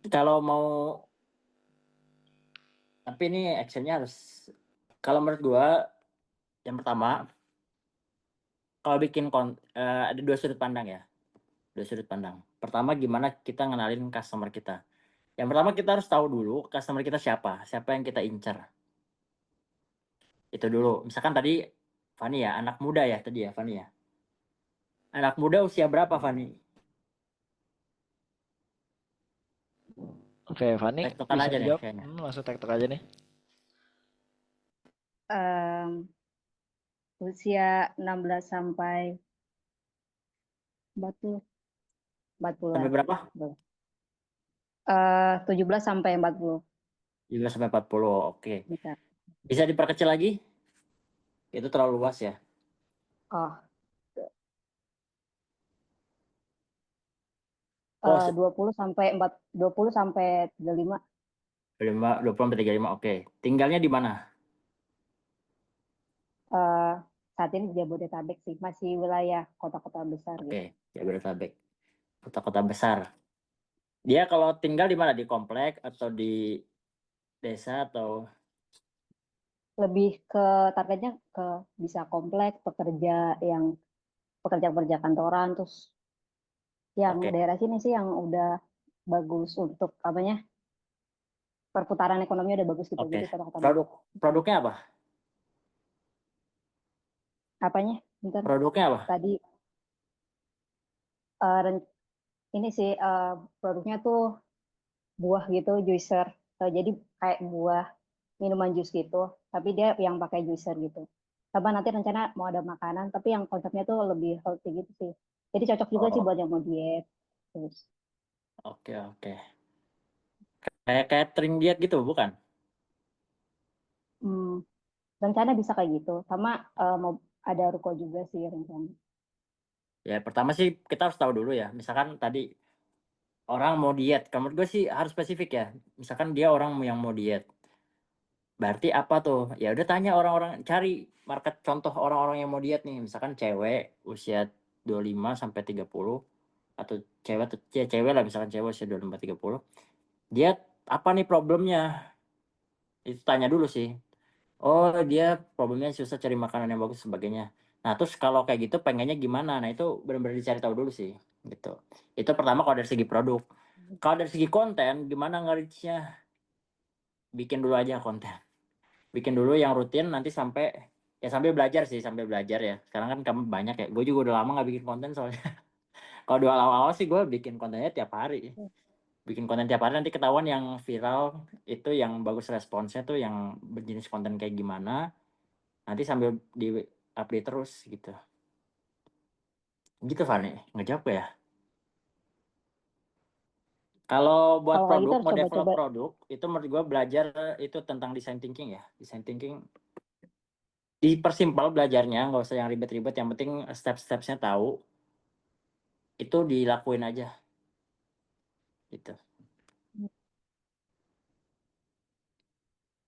Kalau mau, tapi ini actionnya harus, kalau menurut gua yang pertama, kalau bikin ada 2 sudut pandang ya. 2 sudut pandang. Pertama gimana kita ngenalin customer kita. Yang pertama kita harus tahu dulu customer kita siapa yang kita incar. Itu dulu. Misalkan tadi Fani ya, anak muda ya tadi ya Fani ya. Anak muda usia berapa Fani? Oke, Fani Tektokan bisa aja deh dijawab? kayaknya. Langsung TikTok aja nih. Usia 16 sampai 40. Sampai berapa? 17 sampai 40. 17 sampai 40. Oke. Bentar. Bisa diperkecil lagi? Itu terlalu luas ya. Oh. Oh, 20 sampai 35. 20 sampai 35. Oke. Tinggalnya di mana? Saat ini di Jabodetabek sih, masih wilayah kota-kota besar gitu. Oke, Jabodetabek. Kota-kota besar. Dia kalau tinggal di mana? Di komplek atau di desa atau Lebih ke targetnya ke bisa komplek, pekerja kantoran, terus yang oke, daerah sini sih yang udah bagus untuk apanya, perputaran ekonominya udah bagus gitu. oke. Jadi kota-kota Produknya apa? apanya? Bentar. Produknya apa? Tadi ini sih produknya tuh buah gitu, juicer. Jadi kayak buah minuman jus gitu, tapi dia yang pakai juicer gitu. Sama nanti rencana mau ada makanan, tapi yang konsepnya tuh lebih healthy gitu sih. Jadi cocok juga sih Oh, buat yang mau diet. Terus oke, oke. Kayak catering diet gitu, bukan? rencana bisa kayak gitu. Sama mau ada ruko juga sih rencana. Ya, pertama sih kita harus tahu dulu ya. Misalkan tadi orang mau diet, menurut gue sih harus spesifik ya. Misalkan dia orang yang mau diet. Berarti apa tuh? Ya udah tanya orang-orang, cari market contoh orang-orang yang mau diet nih. Misalkan cewek usia 25 sampai 30 atau cewek lah, misalkan cewek usia 25 30. Dia apa nih problemnya? Itu tanya dulu sih. Oh, dia problemnya susah cari makanan yang bagus sebagainya. Nah, terus kalau kayak gitu pengennya gimana? Nah, itu benar-benar dicari tahu dulu sih, gitu. Itu pertama kalau dari segi produk. Kalau dari segi konten, gimana nge-reach-nya? Bikin dulu aja konten. Bikin dulu yang rutin, nanti sampai ya sambil belajar sih, sambil belajar ya. Sekarang kan kamu banyak ya. Gue juga udah lama nggak bikin konten soalnya. Kalau dua awal-awal sih gue bikin kontennya tiap hari. Bikin konten tiap hari nanti ketahuan yang viral itu yang bagus responsnya tuh yang berjenis konten kayak gimana. Nanti sambil di update terus gitu. Gitu Fani, ngejawab ya. Kalau buat Kalau kayak gitu produk, harus mau develop coba-coba. produk, itu menurut gue belajar itu tentang design thinking ya. Design thinking dipersimpel belajarnya, nggak usah yang ribet-ribet. Yang penting step-stepsnya tahu, itu dilakuin aja. Gitu.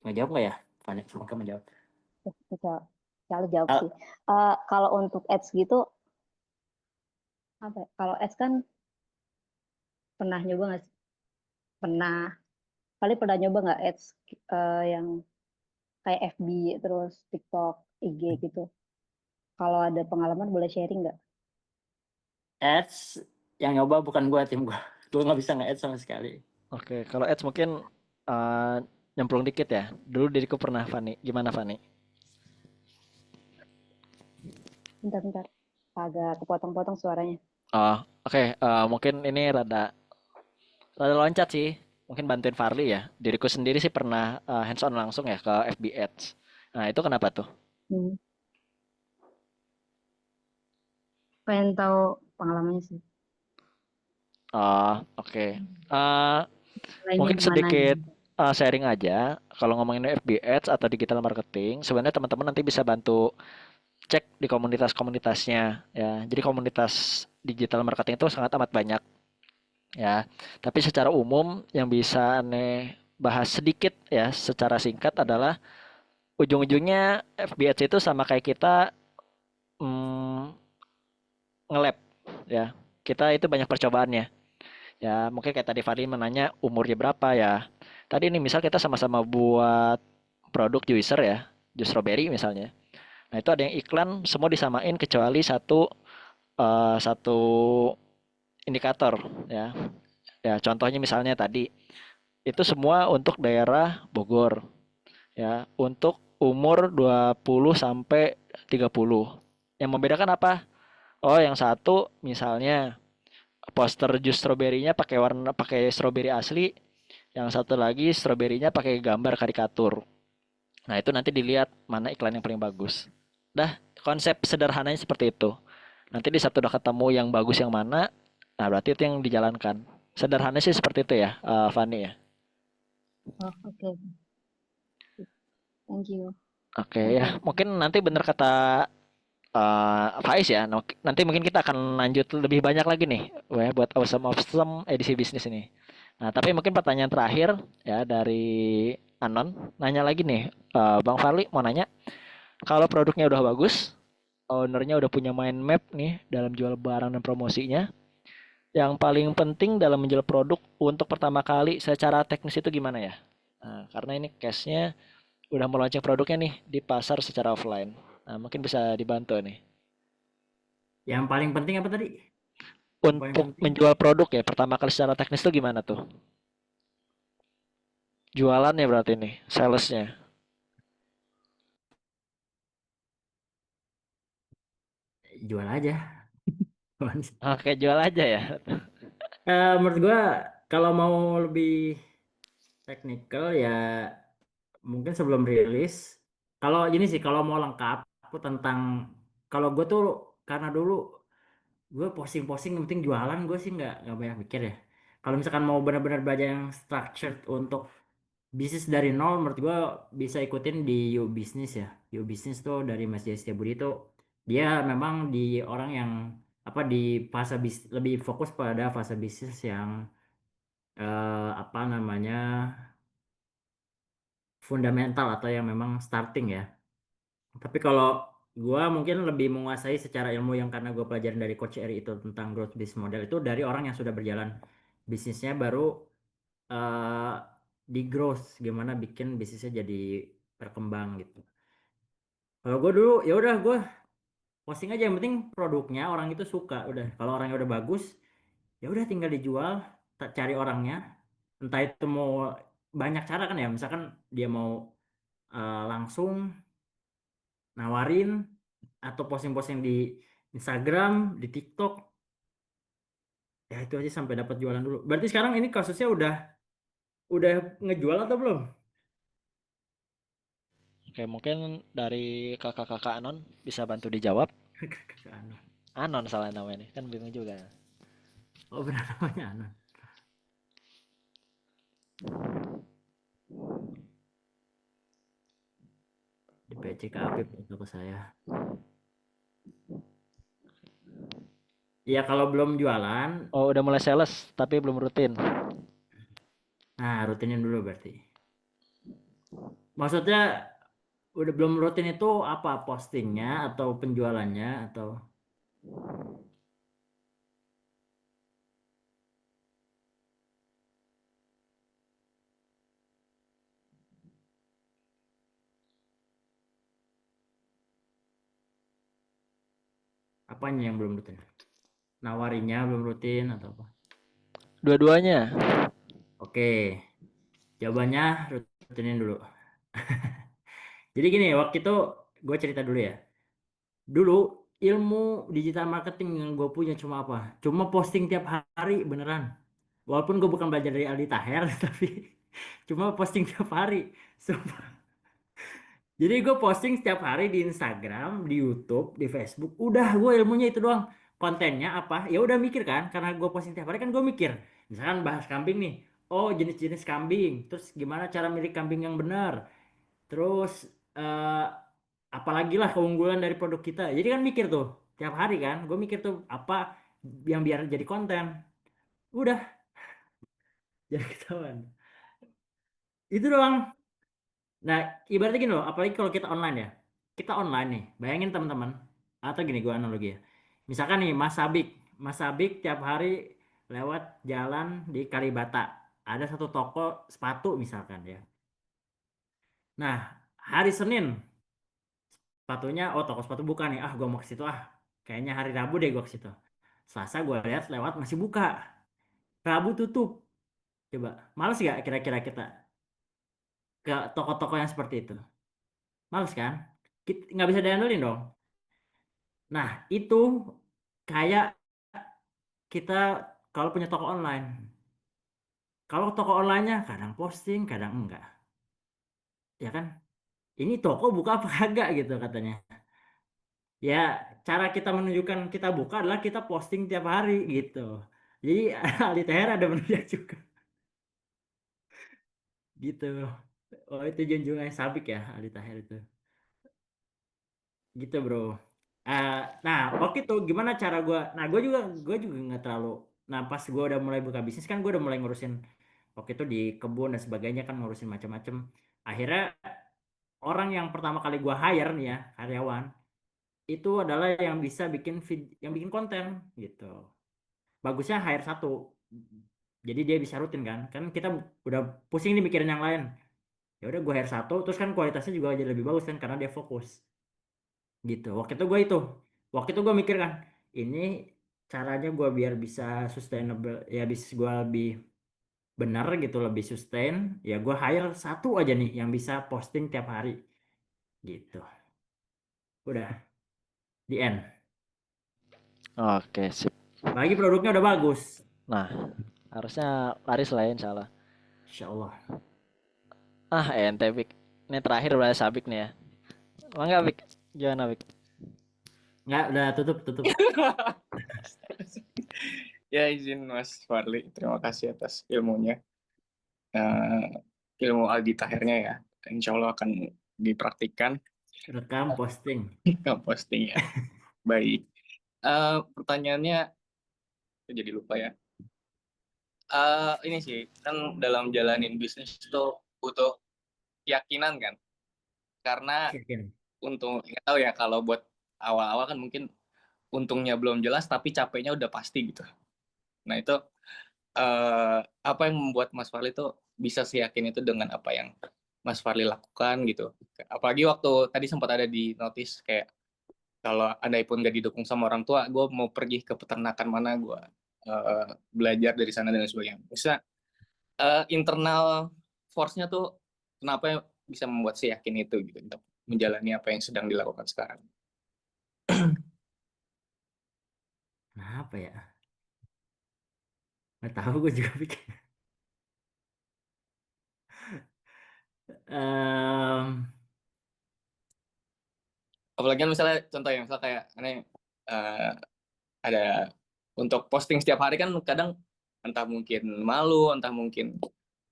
Ngejawab nggak ya, Fani? Semoga menjawab. Bisa jawab Al- sih. Kalau untuk ads gitu, apa ya? Kalau ads kan pernah nyoba nggak sih? Pernah nyoba nggak ads yang kayak FB terus TikTok, IG gitu. Kalau ada pengalaman boleh sharing nggak? Ads yang nyoba bukan gue, tim gue. Gue nggak bisa nge-ads sama sekali. Oke, kalau ads mungkin eh, nyemplung dikit ya. Dulu diriku pernah, Fani. Gimana, Fani? Bentar. Agak kepotong-potong suaranya. Oh, oke. Mungkin ini rada loncat sih. Mungkin bantuin Farli ya. Diriku sendiri sih pernah hands on langsung ya ke FB Ads. Nah, itu kenapa tuh? Hmm. Pengen tahu pengalamannya sih. Oh, oke. Eh, Lainnya Mungkin gimana sedikit gitu. sharing aja. Kalau ngomongin FB Ads atau digital marketing, sebenarnya teman-teman nanti bisa bantu cek di komunitas-komunitasnya ya. Jadi komunitas digital marketing itu sangat amat banyak ya. Tapi secara umum yang bisa aneh bahas sedikit ya secara singkat adalah ujung-ujungnya FB Ads itu sama kayak kita mm, nge-lab ya. Kita itu banyak percobaannya. Ya, mungkin kayak tadi Fadli menanya umurnya berapa ya. Tadi ini misal kita sama-sama buat produk juicer ya, jus strawberry misalnya. Nah, itu ada yang iklan semua disamain kecuali satu indikator ya. Ya, contohnya misalnya tadi itu semua untuk daerah Bogor ya, untuk umur 20 sampai 30. Yang membedakan apa? Oh, yang satu misalnya poster jus stroberinya pakai stroberi asli, yang satu lagi stroberinya pakai gambar karikatur. Nah, itu nanti dilihat mana iklan yang paling bagus. Dah, konsep sederhananya seperti itu. Nanti di Sabtu udah ketemu yang bagus yang mana, nah berarti itu yang dijalankan. Sederhananya sih seperti itu ya, Fani ya. Oh, oke. Thank you. Oke ya, mungkin nanti bener kata Faiz ya. Nanti mungkin kita akan lanjut lebih banyak lagi nih, buat awesome awesome edisi bisnis ini. Nah, tapi mungkin pertanyaan terakhir ya dari Anon, nanya lagi nih, Bang Farli mau nanya, kalau produknya udah bagus, ownernya udah punya mind map nih dalam jual barang dan promosinya, yang paling penting dalam menjual produk untuk pertama kali secara teknis itu gimana ya? Nah, karena ini case-nya udah meluncurkan produknya nih di pasar secara offline. Nah, mungkin bisa dibantu nih. Yang paling penting apa tadi? Yang paling Untuk penting menjual produk ya, pertama kali secara teknis itu gimana tuh? Jualannya berarti nih, salesnya. jual aja. Oke, jual aja ya. Menurut gua kalau mau lebih teknikal ya mungkin sebelum rilis. Kalau ini sih kalau mau lengkap aku tentang kalau gue tuh karena dulu gue posting-posting yang penting jualan gue sih nggak banyak mikir ya. Kalau misalkan mau benar-benar belajar yang structured untuk bisnis dari nol, menurut gue bisa ikutin di You Business ya. You Business tuh dari Mas Jaya Setiabudi itu dia memang di orang yang apa di fase lebih fokus pada fase bisnis yang apa namanya fundamental atau yang memang starting ya. Tapi kalau gua mungkin lebih menguasai secara ilmu yang karena gue pelajarin dari Coach Eri itu tentang growth business model itu dari orang yang sudah berjalan bisnisnya baru eh, di growth gimana bikin bisnisnya jadi berkembang gitu. Kalau gue dulu ya udah gue posting aja yang penting produknya orang itu suka udah. Kalau orangnya udah bagus ya udah tinggal dijual, cari orangnya. Entah itu mau banyak cara kan ya, misalkan dia mau langsung nawarin atau posting-posting di Instagram, di TikTok, ya itu aja sampai dapat jualan dulu. Berarti sekarang ini kasusnya udah ngejual atau belum? Oke, mungkin dari kakak-kakak Anon bisa bantu dijawab. Anu. Anon salah namanya nih, kan bingung juga. Oh benar namanya Anon. Di PC ke Apip itu ke saya. Ya kalau belum jualan, Oh, udah mulai sales tapi belum rutin. nah rutinin dulu berarti. Maksudnya udah belum rutin itu apa postingnya atau penjualannya atau apanya yang belum rutin? Nawarinya belum rutin atau apa? Dua-duanya. Oke, jawabannya rutinin dulu. Jadi gini, waktu itu gue cerita dulu ya. Dulu ilmu digital marketing yang gue punya cuma apa? Cuma posting tiap hari beneran. Walaupun gue bukan belajar dari Aldi Taher, tapi cuma posting tiap hari. Sumpah. Jadi gue posting setiap hari di Instagram, di YouTube, di Facebook. Udah gue ilmunya itu doang. Kontennya apa? Ya udah mikir kan, karena gue posting tiap hari kan gue mikir. Misalkan bahas kambing nih. Oh jenis-jenis kambing. Terus gimana cara milih kambing yang benar? Terus eh, apalagi lah keunggulan dari produk kita. Jadi kan mikir tuh tiap hari kan, gue mikir tuh apa yang biar jadi konten. Udah jadi ketahuan. Itu doang. Nah ibaratnya gini loh, apalagi kalau kita online ya. Kita online nih, bayangin teman-teman. Atau gini gue analogi ya. Misalkan nih Mas Sabik tiap hari lewat jalan di Kalibata. Ada satu toko sepatu misalkan ya. Nah hari Senin sepatunya oh toko sepatu buka nih gue mau ke situ kayaknya hari Rabu deh gue ke situ. Selasa gue lihat lewat masih buka, Rabu tutup. Coba males gak kira-kira kita ke toko-toko yang seperti itu? Males kan? Kita nggak bisa diandelin dong. Nah itu kayak kita kalau punya toko online, kalau toko onlinenya kadang posting kadang enggak, ya kan? Ini toko buka apa kagak gitu katanya. Ya cara kita menunjukkan kita buka adalah kita posting tiap hari gitu. Jadi Aldi Taher ada benernya juga gitu. Oh itu junjungan Sabik ya Aldi Taher itu. Gitu bro. Nah waktu itu gimana cara gue? Nah gue juga nggak terlalu. Nah pas gue udah mulai buka bisnis kan gue udah mulai ngurusin waktu itu di kebun dan sebagainya kan ngurusin macam-macam. Akhirnya orang yang pertama kali gue hire nih ya karyawan itu adalah yang bisa yang bikin konten gitu. Bagusnya hire satu. Jadi dia bisa rutin kan kita udah pusing nih mikirin yang lain. Ya udah gue hire satu terus kan kualitasnya juga jadi lebih bagus kan karena dia fokus gitu. Waktu itu gue mikir kan ini caranya gue biar bisa sustainable ya bisnis gue lebih benar gitu lebih sustain ya gue hire satu aja nih yang bisa posting tiap hari gitu. Udah di end. Oke, sip. Lagi produknya udah bagus. Nah, harusnya laris lah ya, insya Allah. Insya Allah. Ente Bik. Ini terakhir udah Sabik nih ya. Mangga Bik. Gimana Bik? Nggak, udah tutup. Ya izin Mas Farli, terima kasih atas ilmunya. Ilmu Aldi Tahirnya ya, insya Allah akan dipraktikkan. Rekam posting. Posting ya. Baik. Pertanyaannya jadi lupa ya. Ini sih kan dalam jalanin bisnis itu butuh keyakinan kan, karena Yakin. nggak tahu ya kalau buat awal-awal kan mungkin untungnya belum jelas tapi capeknya udah pasti gitu. Nah itu apa yang membuat Mas Farli itu bisa seyakin itu dengan apa yang Mas Farli lakukan gitu. Apalagi waktu tadi sempat ada di notice kayak kalau andai pun gak didukung sama orang tua, gue mau pergi ke peternakan mana, gue belajar dari sana dan sebagainya. Bisa internal force-nya tuh kenapa bisa membuat saya yakin itu gitu untuk menjalani apa yang sedang dilakukan sekarang. Kenapa ya? Nggak tahu gue juga pikir. Apalagi kan misalnya contoh ya, misalnya kayak ini ada untuk posting setiap hari kan kadang entah mungkin malu, entah mungkin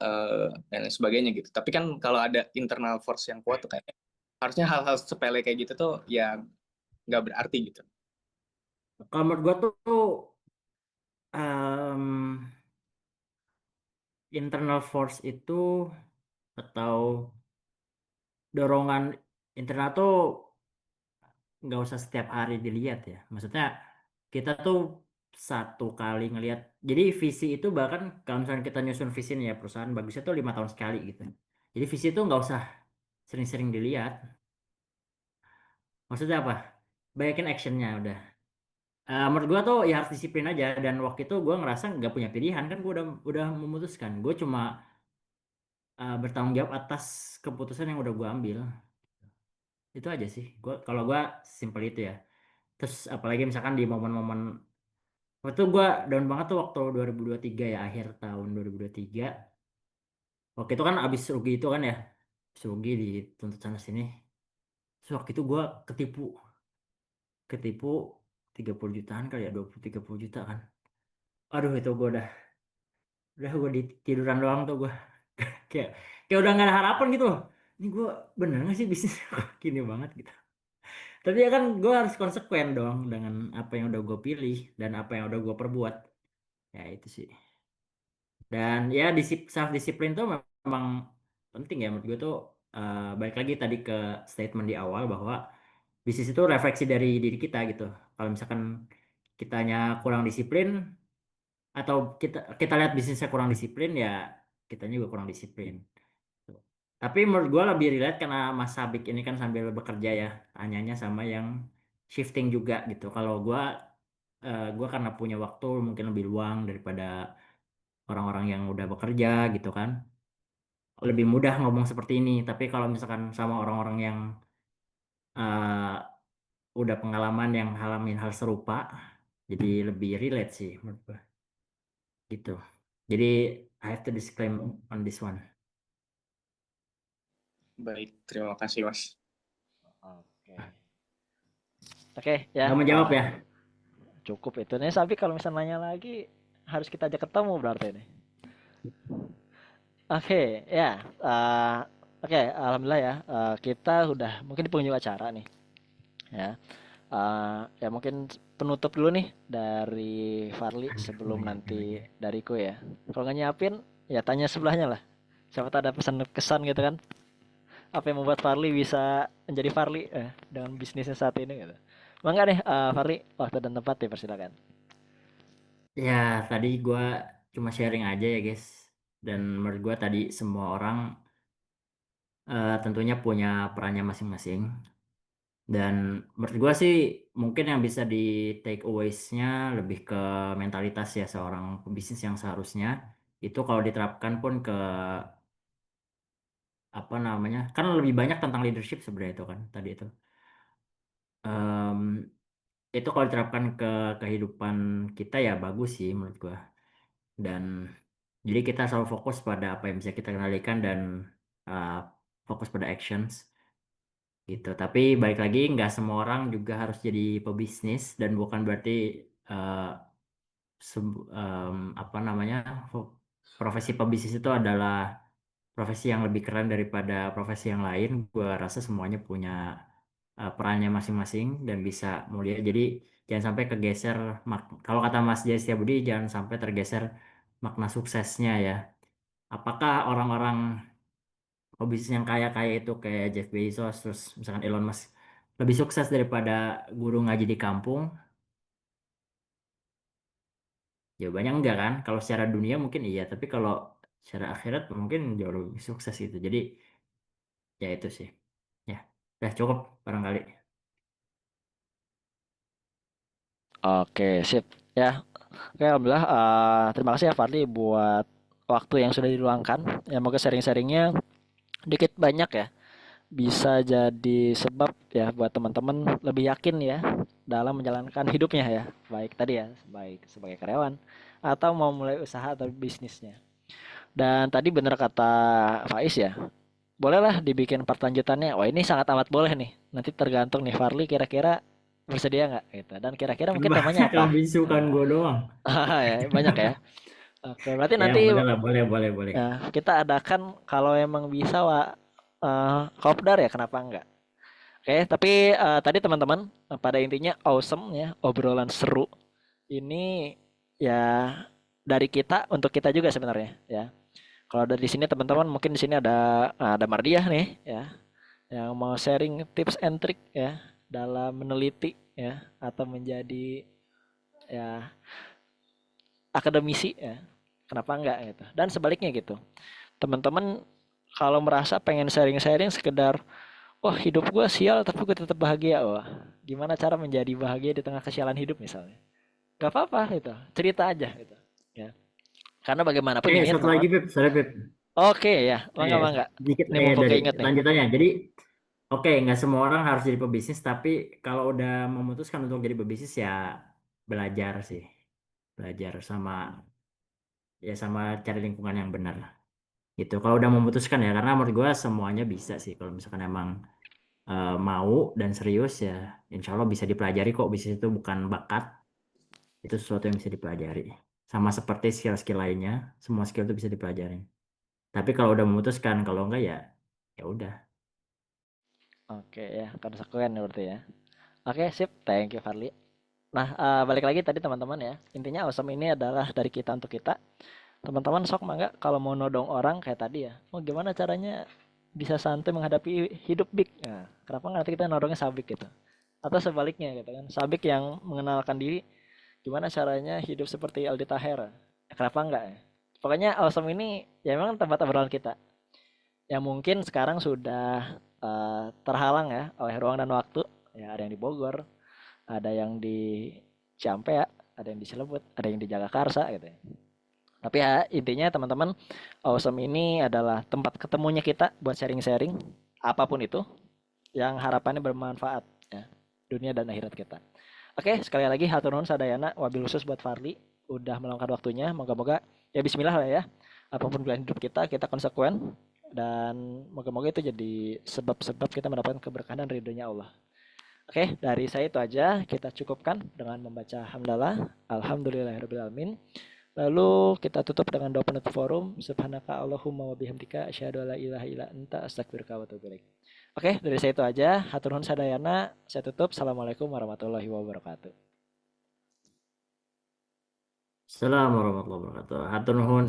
dan lain sebagainya gitu. Tapi kan kalau ada internal force yang kuat tuh kayak harusnya hal-hal sepele kayak gitu tuh ya nggak berarti gitu. Kalau menurut gue tuh internal force itu atau dorongan internal tuh nggak usah setiap hari dilihat ya. Maksudnya kita tuh satu kali ngelihat. Jadi visi itu bahkan kalau misalnya kita nyusun visi nih ya perusahaan bagusnya tuh 5 tahun sekali gitu. Jadi visi itu nggak usah sering-sering dilihat. Maksudnya apa? Banyakin actionnya udah. Menurut gua tuh ya harus disiplin aja dan waktu itu gua ngerasa nggak punya pilihan kan gua udah memutuskan. Gue cuma bertanggung jawab atas keputusan yang udah gua ambil. Itu aja sih. Kalau gua simpel itu ya. Terus apalagi misalkan di momen-momen waktu itu gue down banget tuh waktu 2023 ya akhir tahun 2023. Waktu itu kan abis rugi itu kan ya, abis rugi dituntut sana sini. Terus waktu itu gue ketipu 30 jutaan kali ya 20-30 juta kan. Aduh itu gue udah gue di tiduran doang tuh gue kayak kayak udah nggak ada harapan gitu loh. Ini gue bener nggak sih bisnis gini banget gitu. Tapi ya kan gue harus konsekuen dong dengan apa yang udah gue pilih dan apa yang udah gue perbuat. Ya itu sih. Dan ya self disiplin tuh memang penting ya menurut gue tuh balik lagi tadi ke statement di awal bahwa bisnis itu refleksi dari diri kita gitu. Kalau misalkan kitanya kurang disiplin atau kita lihat bisnisnya kurang disiplin ya kitanya juga kurang disiplin. Tuh. Tapi menurut gue lebih relate karena Mas Sabik ini kan sambil bekerja ya, tanyanya sama yang shifting juga gitu. Kalau gue karena punya waktu mungkin lebih luang daripada orang-orang yang udah bekerja gitu kan lebih mudah ngomong seperti ini. Tapi kalau misalkan sama orang-orang yang uh, udah pengalaman yang ngalamin hal serupa, jadi lebih relate sih menurut gua. Gitu. Jadi I have to disclaim on this one. Baik, terima kasih Mas. Oke, ya. Nggak menjawab ya? Cukup itu nih. Tapi kalau misalnya nanya lagi harus kita ajak ketemu berarti nih. Oke, ya. Oke, alhamdulillah ya. Kita udah mungkin di penghujung acara nih. Ya. Ya mungkin penutup dulu nih dari Farli sebelum nanti dariku ya. Kalau nggak nyiapin, ya tanya sebelahnya lah. Siapa tahu ada pesan kesan gitu kan. Apa yang membuat Farli bisa menjadi Farli dengan bisnisnya saat ini gitu. Mangga nih Farli, waktu dan tempat dipersilakan. Ya, tadi gue cuma sharing aja ya guys. Dan menurut gue tadi semua orang tentunya punya perannya masing-masing. Dan menurut gue sih mungkin yang bisa di take aways-nya lebih ke mentalitas ya seorang pebisnis yang seharusnya itu kalau diterapkan pun ke apa namanya, kan lebih banyak tentang leadership sebenarnya itu kan tadi itu. Em, itu kalau diterapkan ke kehidupan kita ya bagus sih menurut gue. Dan jadi kita selalu fokus pada apa yang bisa kita kendalikan dan uh, fokus pada actions gitu. Tapi balik lagi nggak semua orang juga harus jadi pebisnis dan bukan berarti uh, apa namanya profesi pebisnis itu adalah profesi yang lebih keren daripada profesi yang lain. Gua rasa semuanya punya perannya masing-masing dan bisa mulia. Jadi jangan sampai kegeser kalau kata Mas Jaya Setiabudi jangan sampai tergeser makna suksesnya ya. Apakah orang-orang pebisnis yang kaya-kaya itu kayak Jeff Bezos terus misalkan Elon Musk lebih sukses daripada guru ngaji di kampung? Jawabannya enggak kan? Kalau secara dunia mungkin iya, tapi kalau secara akhirat mungkin jauh lebih sukses gitu. Jadi ya itu sih. Ya, udah cukup barangkali. Oke, sip. Ya, oke, alhamdulillah. Terima kasih ya Farli buat waktu yang sudah diluangkan. Ya, moga sharing-sharingnya dikit banyak ya bisa jadi sebab ya buat teman-teman lebih yakin ya dalam menjalankan hidupnya ya. Baik tadi ya, baik sebagai karyawan atau mau mulai usaha atau bisnisnya. Dan tadi benar kata Faiz ya, bolehlah dibikin part lanjutannya. Wah ini sangat amat boleh nih. Nanti tergantung nih Farli kira-kira bersedia nggak gitu. Dan kira-kira mungkin temanya Banyak apa? yang bisu kan gue doang. Ya, banyak ya. Oke, berarti Ya nanti boleh lah, boleh, boleh, boleh. kita adakan kalau emang bisa kopdar ya kenapa enggak? Oke, tapi tadi teman-teman pada intinya awesome ya, obrolan seru. Ini ya dari kita untuk kita juga sebenarnya ya. Kalau dari sini teman-teman mungkin di sini ada Mardiah nih ya yang mau sharing tips and trick ya dalam meneliti ya atau menjadi ya akademisi ya. Kenapa enggak gitu. Dan sebaliknya gitu. Teman-teman kalau merasa pengen sharing-sharing sekedar wah hidup gue sial tapi gue tetap bahagia. Wah gimana cara menjadi bahagia di tengah kesialan hidup misalnya. Gak apa-apa gitu. Cerita aja gitu. Ya. Karena bagaimanapun ini Satu lagi teman-teman. Pip, sorry Pip. Oke ya, mangga-mangga. Sedikit Ini mumpung dari keinget nih. lanjutannya. Jadi oke, nggak semua orang harus jadi pebisnis, tapi kalau udah memutuskan untuk jadi pebisnis ya belajar sih. Belajar sama cari lingkungan yang benar gitu. Kalau udah memutuskan ya, karena menurut gue semuanya bisa sih. Kalau misalkan emang mau dan serius ya, insya Allah bisa dipelajari kok. Bisnis itu bukan bakat, itu sesuatu yang bisa dipelajari. Sama seperti skill-skill lainnya, semua skill itu bisa dipelajari. Tapi kalau udah memutuskan, kalau enggak ya, ya udah. Oke ya, konsekuen berarti ya. Oke sip, thank you Farli. Nah balik lagi tadi teman-teman ya. Intinya awesome ini adalah dari kita untuk kita. Teman-teman sok mangga kalau mau nodong orang kayak tadi ya. Oh gimana caranya bisa santai menghadapi hidup big. Nah, kenapa nggak nanti kita nodongnya sabik gitu. Atau sebaliknya gitu kan. Sabik yang mengenalkan diri gimana caranya hidup seperti Aldi Taher. Kenapa enggak ya? Pokoknya awesome ini ya memang tempat obrolan kita. Yang mungkin sekarang sudah terhalang ya oleh ruang dan waktu. Ya ada yang di Bogor, ada yang di Ciampea, ada yang di Cilebut, ada yang di Jagakarsa gitu ya. Tapi ya intinya teman-teman, Awesome ini adalah tempat ketemunya kita buat sharing-sharing apapun itu yang harapannya bermanfaat ya dunia dan akhirat kita. Oke, sekali lagi hatur nuhun sadayana wabil khusus buat Farli udah meluangkan waktunya. Moga-moga ya bismillah lah ya. Apapun pilihan hidup kita konsekuen dan moga-moga itu jadi sebab-sebab kita mendapatkan keberkahan dan ridhonya Allah. Oke, dari saya itu aja. Kita cukupkan dengan membaca hamdalah. Alhamdulillahirabbil alamin. Lalu kita tutup dengan doa penutup forum. Subhanaka Allahumma wa bihamdika asyhadu alla ilaha illa anta astaghfiruka wa atubu ilaik. Oke, dari saya itu aja. Hatur nuhun sadayana. Saya tutup. Assalamualaikum warahmatullahi wabarakatuh. Assalamualaikum warahmatullahi wabarakatuh. Hatur nuhun.